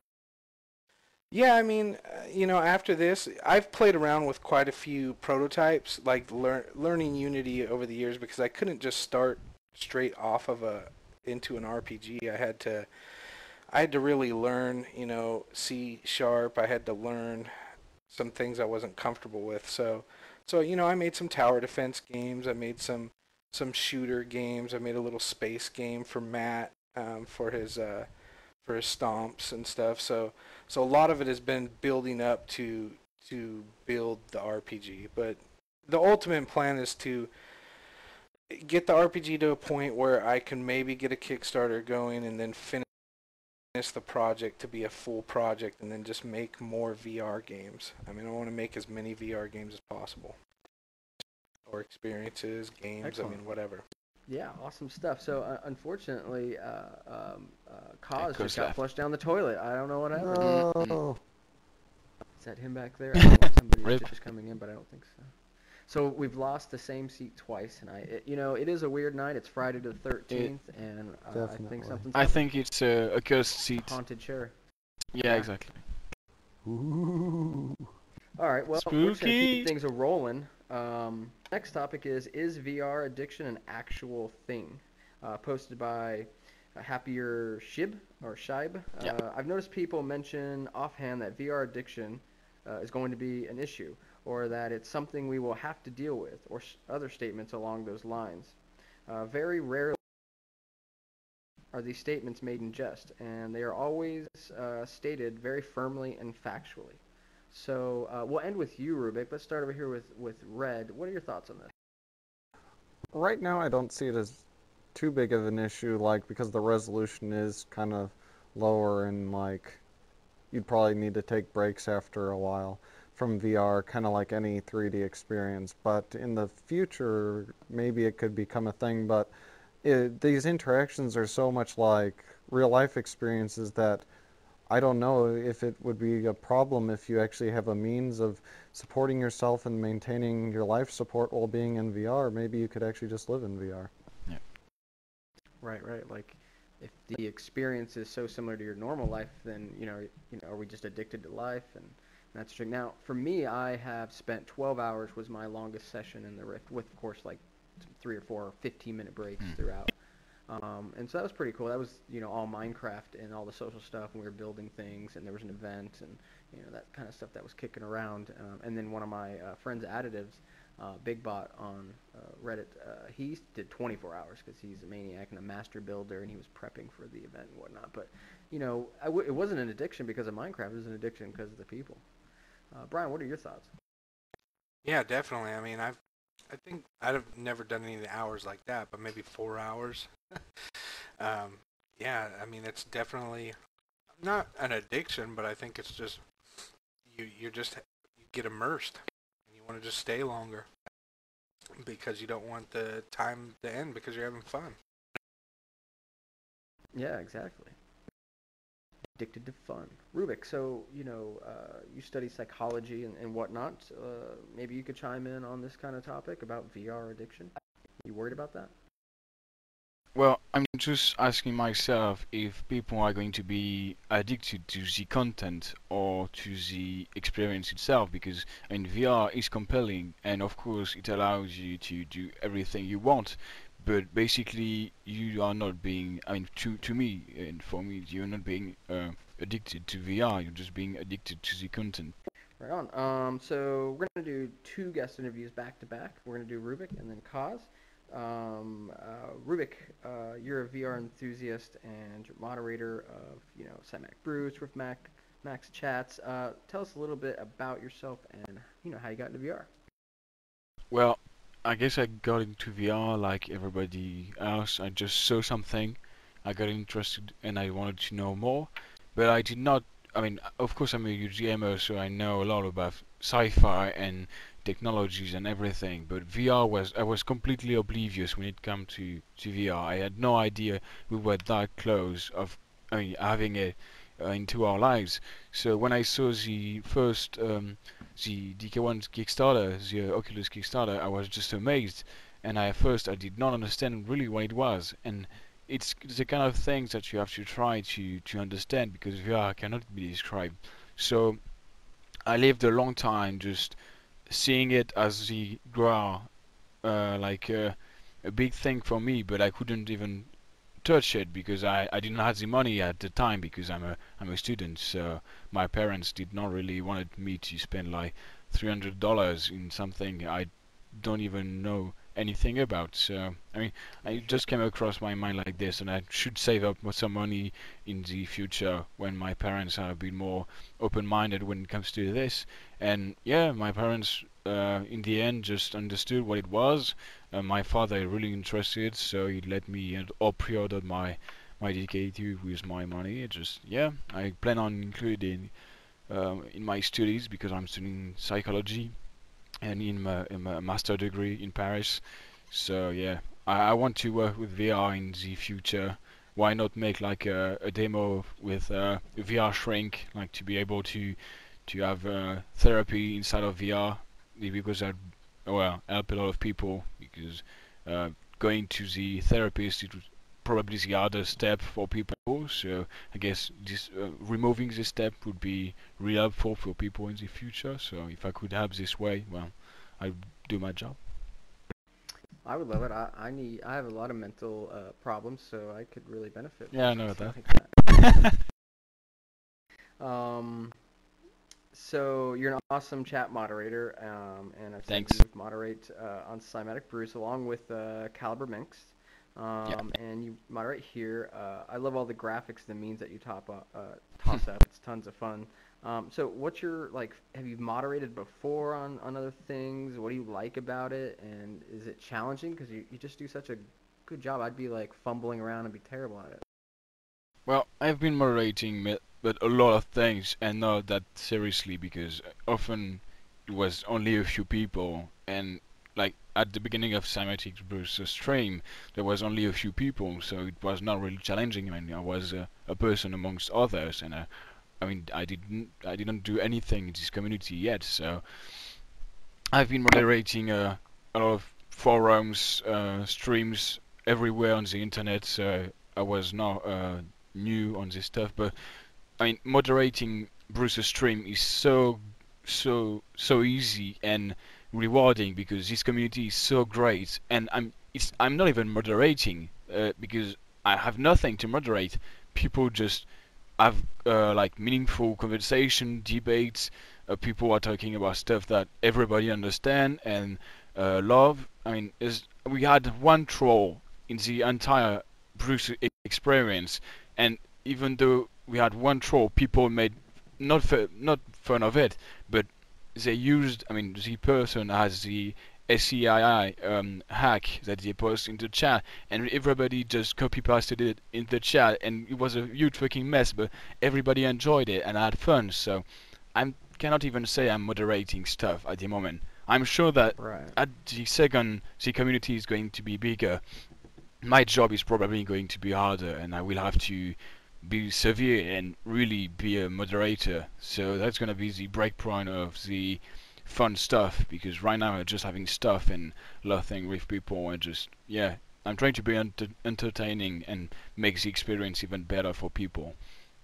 Yeah, I mean, you know, after this, I've played around with quite a few prototypes, like learning Unity over the years, because I couldn't just start straight off of into an RPG. I had to really learn, you know, C#. I had to learn some things I wasn't comfortable with. So you know, I made some tower defense games. I made some shooter games. I made a little space game for Matt for his stomps and stuff. So a lot of it has been building up to build the RPG. But the ultimate plan is to get the RPG to a point where I can maybe get a Kickstarter going, and then finish the project to be a full project, and then just make more VR games. I mean, I want to make as many VR games as possible, or experiences, games. Excellent. I mean, whatever. Yeah, awesome stuff. So unfortunately, Cos just Coz got left. flushed down the toilet. I don't know what happened. No. Is that him back there? I don't know if somebody's Rip. just coming in, but I don't think so. So we've lost the same seat twice tonight. You know, it is a weird night. It's Friday the 13th, and I Definitely. think something's I think it's a cursed seat. haunted chair. Yeah, exactly. Ooh. All right, well, we're just gonna Spooky. keep things a-rolling. Next topic is VR addiction an actual thing? Posted by Happier Shib, or Shibe. Yeah. I've noticed people mention offhand that VR addiction is going to be an issue. or that it's something we will have to deal with, or other statements along those lines. Very rarely are these statements made in jest, and they are always stated very firmly and factually. So we'll end with you, Ruuubick. Let's start over here with Red. What are your thoughts on this? Right now, I don't see it as too big of an issue, like, because the resolution is kind of lower and, like, you'd probably need to take breaks after a while from VR, kind of like any 3D experience. But in the future, maybe it could become a thing, but these interactions are so much like real-life experiences that I don't know if it would be a problem if you actually have a means of supporting yourself and maintaining your life support while being in VR. Maybe you could actually just live in VR. Yeah. Right. Like, if the experience is so similar to your normal life, then are we just addicted to life? And that's true. Now, for me, I have spent 12 hours was my longest session in the Rift, with, of course, like 3 or 4 15-minute breaks throughout. And so that was pretty cool. That was, all Minecraft and all the social stuff, and we were building things, and there was an event, and, that kind of stuff that was kicking around. And then one of my friends' additives, Big Bot on Reddit, he did 24 hours because he's a maniac and a master builder, and he was prepping for the event and whatnot. But, it wasn't an addiction because of Minecraft. It was an addiction because of the people. Brian, what are your thoughts? Yeah, definitely. I mean, I think I've never done any of the hours like that, but maybe 4 hours. Yeah, I mean, it's definitely not an addiction, but I think it's just you get immersed, and you want to just stay longer because you don't want the time to end because you're having fun. Yeah, exactly. Addicted to fun. Ruuubick, so, you study psychology and whatnot. Maybe you could chime in on this kind of topic about VR addiction. You worried about that? Well, I'm just asking myself if people are going to be addicted to the content or to the experience itself, because VR is compelling, and of course it allows you to do everything you want, but basically you are not being, to me and for me, you're not being addicted to VR, you're just being addicted to the content. Right on. So we're going to do 2 guest interviews back to back. We're going to do Ruuubick and then Coz. Ruuubick, you're a VR enthusiast and moderator of, Sitemac Brews, Riftmax chats. Tell us a little bit about yourself and, how you got into VR. Well, I guess I got into VR like everybody else. I just saw something, I got interested, and I wanted to know more, but I did not. Of course, I'm a huge gamer, so I know a lot about sci-fi and technologies and everything, but I was completely oblivious when it came to VR. I had no idea we were that close of having it into our lives. So when I saw the first the DK1 Kickstarter, the Oculus Kickstarter, I was just amazed, and at first I did not understand really what it was, and it's the kind of things that you have to try to understand, because VR cannot be described. So I lived a long time just seeing it as the grow, like a big thing for me, but I couldn't even touch it because I didn't have the money at the time, because I'm a student, so my parents did not really wanted me to spend like $300 in something I don't even know anything about. So I just came across my mind like this, and I should save up some money in the future when my parents are a bit more open-minded when it comes to this. And yeah, my parents in the end just understood what it was. My father is really interested, so he let me or pre-ordered my DK2 with my money. I plan on including in my studies, because I'm studying psychology and in my master degree in Paris. So yeah, I want to work with VR in the future. Why not make like a demo with a VR shrink, like to be able to have therapy inside of VR, because that help a lot of people, because going to the therapist, it was probably the hardest step for people. So I guess this removing this step would be really helpful for people in the future. So if I could help this way, well, I'd do my job. I would love it. I have a lot of mental problems, so I could really benefit. Yeah, I know that. Like that. So you're an awesome chat moderator, and I've seen Thanks. you moderate on Cymatic Bruce along with Caliber Minx, and you moderate here. I love all the graphics, the memes that you toss up. It's tons of fun. So what's your have you moderated before on other things? What do you like about it, and is it challenging? Because you just do such a good job. I'd be like fumbling around and be terrible at it. Well, I've been moderating but a lot of things, and not that seriously, because often it was only a few people, and like at the beginning of Cymatic Bruce's stream, there was only a few people, so it was not really challenging. I mean, I was a person amongst others, and I mean, I didn't do anything in this community yet, so I've been moderating a lot of forums, streams everywhere on the internet, so I was not new on this stuff. But I mean, moderating Bruce's stream is so easy and rewarding, because this community is so great, and I'm not even moderating because I have nothing to moderate. People just have like meaningful conversation, debates. People are talking about stuff that everybody understand and love. I mean, we had one troll in the entire Bruce experience, and even though we had one troll, people made not fun of it, but they used, I mean, the person has the SEII hack that they post in the chat, and everybody just copy pasted it in the chat, and it was a huge fucking mess, but everybody enjoyed it and had fun. So I cannot even say I'm moderating stuff at the moment. I'm sure that at the second the community is going to be bigger, my job is probably going to be harder, and I will have to be severe and really be a moderator. So that's gonna be the break point of the fun stuff, because right now I'm just having stuff and laughing with people and just, yeah, I'm trying to be entertaining and make the experience even better for people.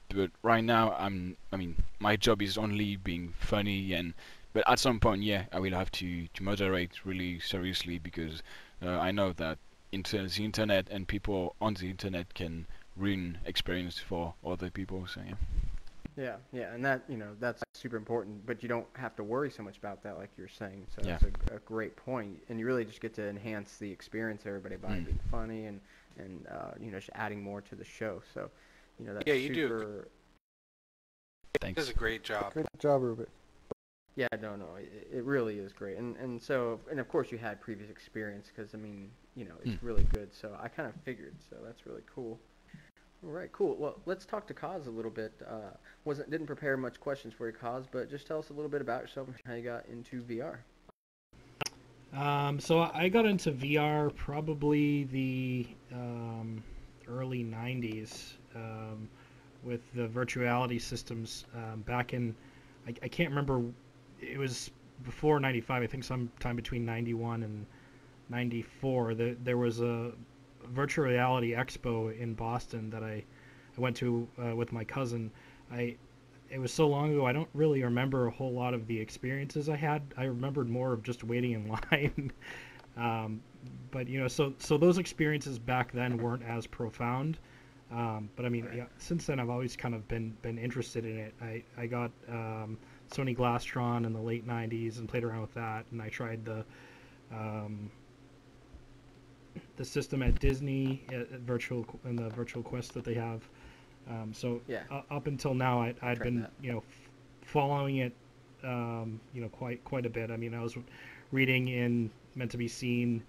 But right now I mean, my job is only being funny, but at some point, yeah, I will have to moderate really seriously, because I know that the internet and people on the internet can ruin experience for other people. So yeah. Yeah, and that's super important, but you don't have to worry so much about that, like you're saying. So Yeah. that's a great point, and you really just get to enhance the experience of everybody by being funny and just adding more to the show. So that's Yeah, you do. super. Thanks. Does a great job. Great job, Ruuubick. Yeah, no, it really is great, and so of course you had previous experience, because I mean it's really good. So I kind of figured. So that's really cool. All right, cool. Well, let's talk to Koz a little bit. Didn't prepare much questions for you, Koz, but just tell us a little bit about yourself and how you got into VR. So I got into VR probably the early 90s with the virtuality systems back in, I can't remember, it was before 95, I think sometime between 91 and 94. There was a virtual reality expo in Boston that I went to with my cousin. It was so long ago, I don't really remember a whole lot of the experiences I had. I remembered more of just waiting in line. But so those experiences back then weren't as profound. But I mean, yeah, since then I've always kind of been interested in it. I got Sony Glastron in the late 90s and played around with that, and I tried the system at Disney in the virtual quest that they have. Up until now, I'd been following it quite a bit. I mean, I was reading in Meant to Be Seen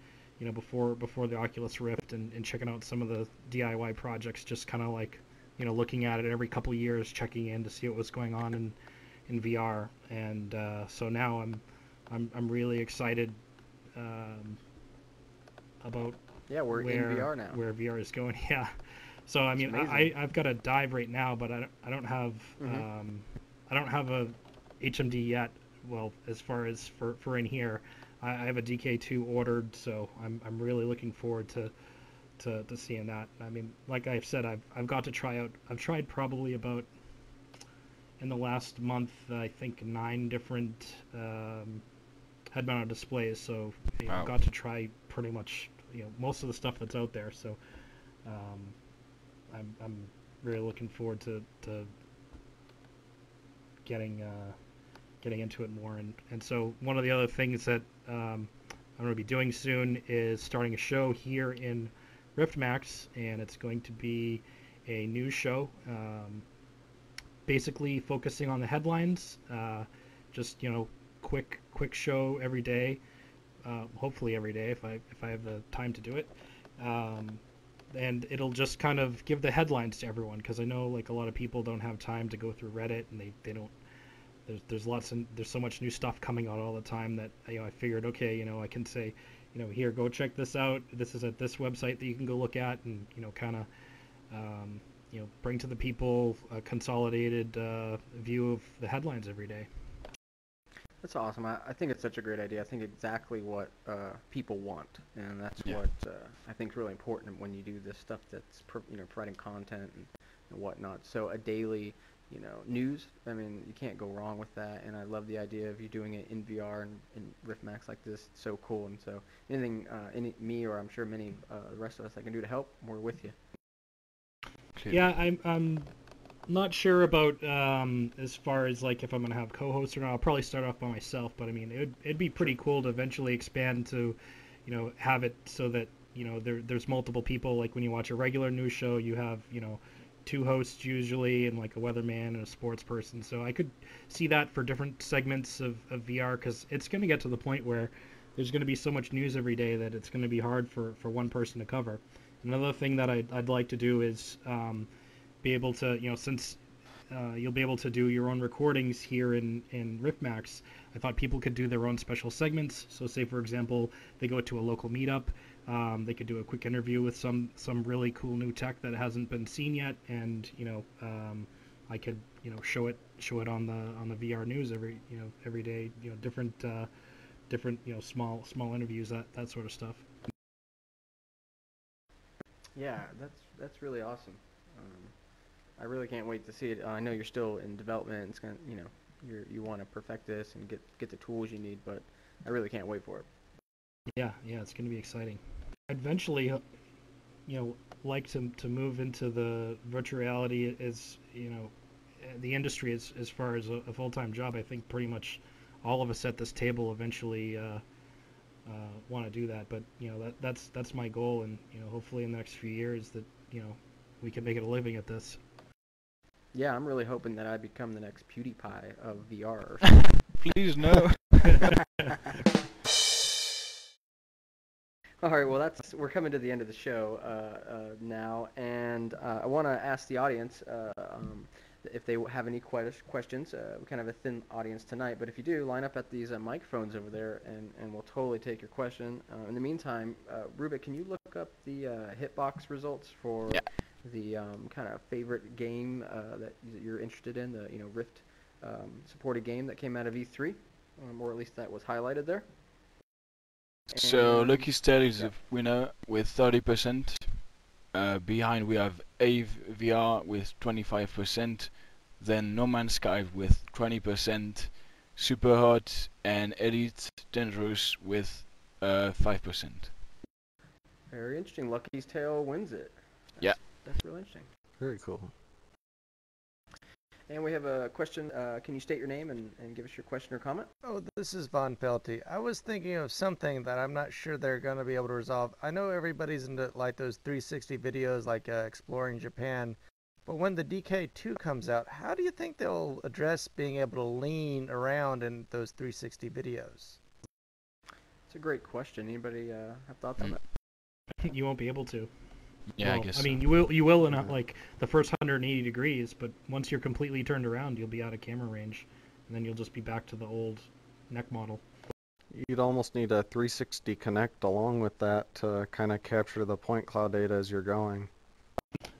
before the Oculus Rift, and checking out some of the DIY projects, just kind of like looking at it every couple of years, checking in to see what was going on in VR. And so now I'm really excited about we're in VR now. Where VR is going. Yeah. So I mean, I've got a dive right now, but I don't have I don't have a HMD yet. Well, as far as for in here, I have a DK2 ordered, so I'm really looking forward to seeing that. I mean, like I've said, I've got to try out. I've tried probably about in the last month, I think 9 different head-mounted displays. So Wow. I've got to try pretty much most of the stuff that's out there. So I'm really looking forward to getting getting into it more. And so one of the other things that I'm going to be doing soon is starting a show here in Riftmax, and it's going to be a news show, basically focusing on the headlines. Just quick show every day, hopefully every day if I have the time to do it. And it'll just kind of give the headlines to everyone, because I know like a lot of people don't have time to go through Reddit, and they don't. There's so much new stuff coming out all the time that I figured, okay, I can say, here, go check this out. This is at this website that you can go look at, and kind of bring to the people a consolidated view of the headlines every day. That's awesome. I think it's such a great idea. I think exactly what people want, and that's Yeah. what I think is really important when you do this stuff that's providing content and whatnot. So a daily news, I mean, you can't go wrong with that, and I love the idea of you doing it in VR and in Riftmax like this. It's so cool, and so anything me or I'm sure many the rest of us I can do to help, we're with you. Yeah, I'm not sure about as far as like if I'm gonna have co-hosts or not. I'll probably start off by myself, but I mean it'd be pretty cool to eventually expand to, have it so that there's multiple people. Like when you watch a regular news show, you have 2 hosts usually, and like a weatherman and a sports person. So I could see that for different segments of VR, because it's going to get to the point where there's going to be so much news every day that it's going to be hard for one person to cover. Another thing that I'd like to do is be able to, since you'll be able to do your own recordings here in Riftmax, I thought people could do their own special segments. So say, for example, they go to a local meetup, they could do a quick interview with some really cool new tech that hasn't been seen yet, and I could show it on the VR news every day, different small interviews, that sort of stuff. Yeah, that's really awesome. I really can't wait to see it. I know you're still in development. It's gonna, you want to perfect this and get the tools you need, but I really can't wait for it. Yeah, it's going to be exciting. I'd eventually, like to move into the virtual reality as, the industry as far as a full-time job. I think pretty much all of us at this table eventually want to do that. But, that's my goal, and, hopefully in the next few years that, we can make it a living at this. Yeah, I'm really hoping that I become the next PewDiePie of VR or something. Please no. All right, well, we're coming to the end of the show now, and I want to ask the audience if they have any questions. We kind of have a thin audience tonight, but if you do, line up at these microphones over there, and we'll totally take your question. In the meantime, Ruuubick, can you look up the Hitbox results for the kind of favorite game that you're interested in, the Rift supported game that came out of E3, or at least that was highlighted there? So Lucky still is the winner with 30%. Behind we have AntVR with 25%. Then No Man's Sky with 20%. Superhot and Elite Dangerous with 5%. Very interesting. Lucky's Tale wins it. That's really interesting. Very cool. And we have a question. Can you state your name and give us your question or comment? Oh, this is Von Felty. I was thinking of something that I'm not sure they're going to be able to resolve. I know everybody's into like those 360 videos like Exploring Japan, but when the DK2 comes out, how do you think they'll address being able to lean around in those 360 videos? It's a great question. Anybody have thoughts on that? You won't be able to. Yeah, Well, I guess. I mean, you will in like the first 180 degrees, but once you're completely turned around, you'll be out of camera range, and then you'll just be back to the old neck model. You'd almost need a 360 Connect along with that to kind of capture the point cloud data as you're going.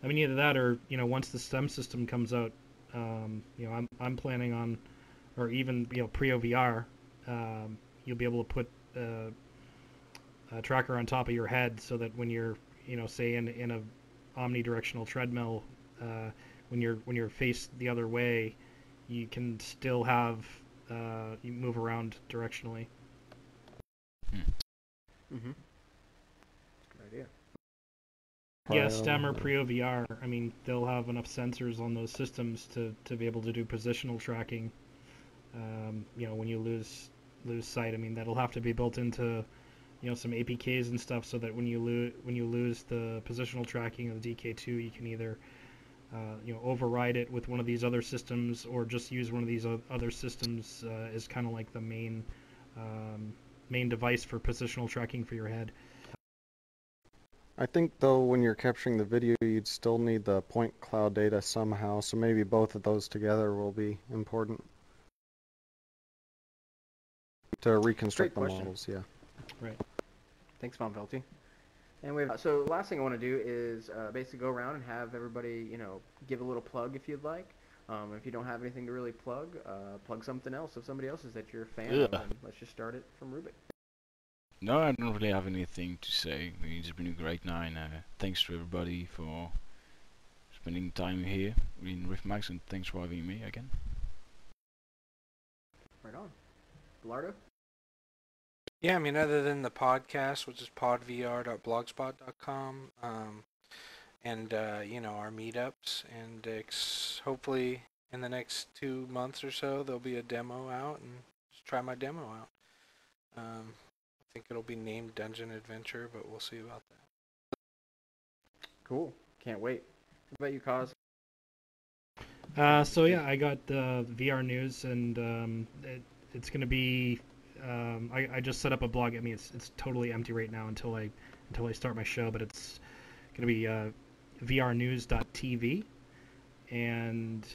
I mean, either that or once the STEM system comes out, I'm planning on, or even pre-OVR, you'll be able to put a tracker on top of your head so that when you're say in a omnidirectional treadmill, when you're faced the other way, you can still have you move around directionally. Mm-hmm. Good idea. Yeah, STEM or pre-OVR. I mean, they'll have enough sensors on those systems to be able to do positional tracking when you lose sight. I mean, that'll have to be built into some APKs and stuff, so that when you lose the positional tracking of the DK2, you can either override it with one of these other systems, or just use one of these other systems as kind of like the main device for positional tracking for your head. I think, though, when you're capturing the video, you'd still need the point cloud data somehow, so maybe both of those together will be important to reconstruct the models. Yeah. Right. Thanks, Von Felty. And so the last thing I want to do is basically go around and have everybody, give a little plug if you'd like. If you don't have anything to really plug something else of somebody else's that you're a fan of. And let's just start it from Ruuubick. No, I don't really have anything to say. It's been a great night. Thanks to everybody for spending time here in Riftmax, and thanks for having me again. Right on. Bullardo? Yeah, I mean, other than the podcast, which is podvr.blogspot.com, and our meetups, and hopefully in the next 2 months or so there'll be a demo out, and just try my demo out. I think it'll be named Dungeon Adventure, but we'll see about that. Cool. Can't wait. What about you, Cos? So yeah, I got the VR news, and it's gonna be. I just set up a blog. I mean, it's totally empty right now until I start my show, but it's gonna be vrnews.tv. And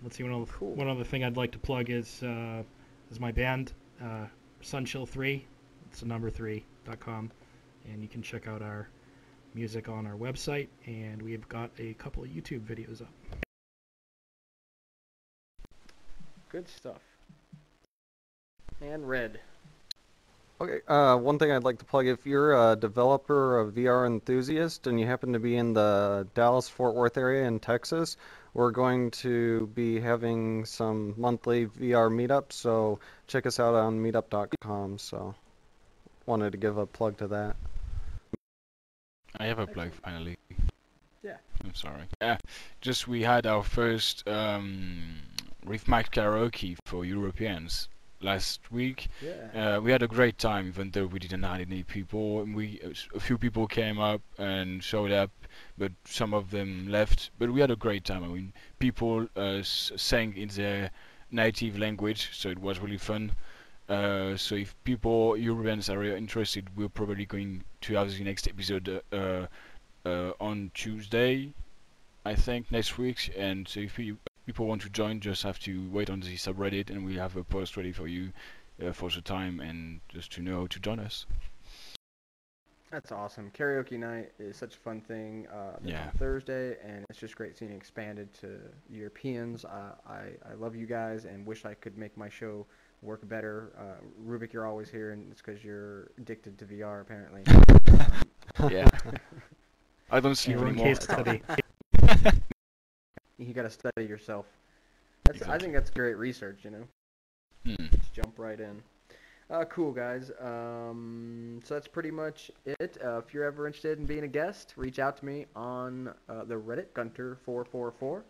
let's see, one other thing I'd like to plug is my band, Sunchill3. It's the number 3.com, and you can check out our music on our website, and we've got a couple of YouTube videos up. Good stuff. And Red. Okay, one thing I'd like to plug, if you're a developer, a VR enthusiast, and you happen to be in the Dallas-Fort Worth area in Texas, we're going to be having some monthly VR meetups, so check us out on meetup.com, so wanted to give a plug to that. I have a plug finally. Yeah. I'm sorry. Yeah, just we had our first Riftmax karaoke for Europeans last week. Yeah. We had a great time, even though we didn't have any people. A few people came up and showed up, but some of them left. But we had a great time. I mean, people sang in their native language, so it was really fun. So if Europeans are interested, we're probably going to have the next episode on Tuesday, I think, next week. And so if people want to join, just have to wait on the subreddit, and we'll have a post ready for you for the time, and just to know how to join us. That's awesome. Karaoke night is such a fun thing. Yeah. On Thursday, and it's just great seeing it expanded to Europeans. I love you guys, and wish I could make my show work better. Ruuubick, you're always here, and it's because you're addicted to VR, apparently. Yeah. I don't sleep Your own anymore. case study. You gotta study yourself. I Exactly. think that's great research, Just jump right in. Cool, guys. So that's pretty much it. If you're ever interested in being a guest, reach out to me on the Reddit, Gunter444.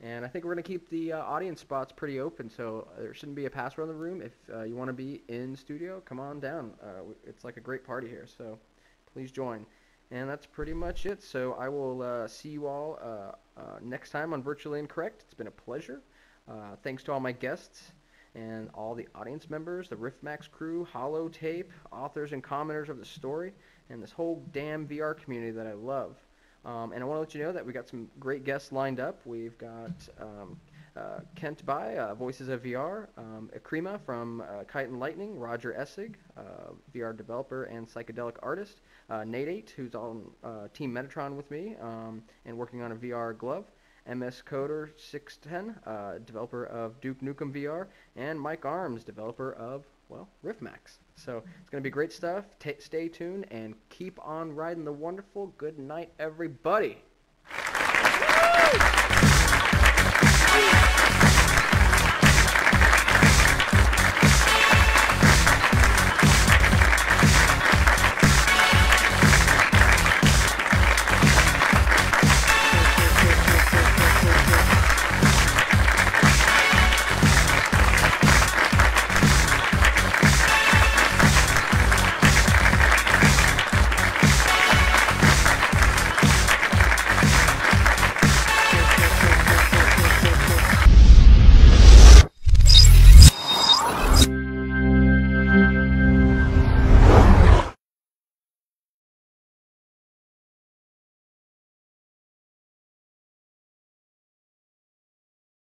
And I think we're going to keep the audience spots pretty open, so there shouldn't be a password in the room. If you want to be in studio, come on down. It's like a great party here, so please join. And that's pretty much it. So I will see you all next time on Virtually Incorrect. It's been a pleasure. Thanks to all my guests and all the audience members, the Riftmax crew, Holotape, authors and commenters of the story, and this whole damn VR community that I love. And I want to let you know that we got some great guests lined up. We've got Kent Bai, Voices of VR, Akrima from Kite and Lightning, Roger Essig, VR developer and psychedelic artist, Nate, who's on Team Metatron with me and working on a VR glove, MS Coder 610, developer of Duke Nukem VR, and Mike Arms, developer of, well, Riftmax. So it's going to be great stuff. Stay tuned and keep on riding the wonderful. Good night, everybody.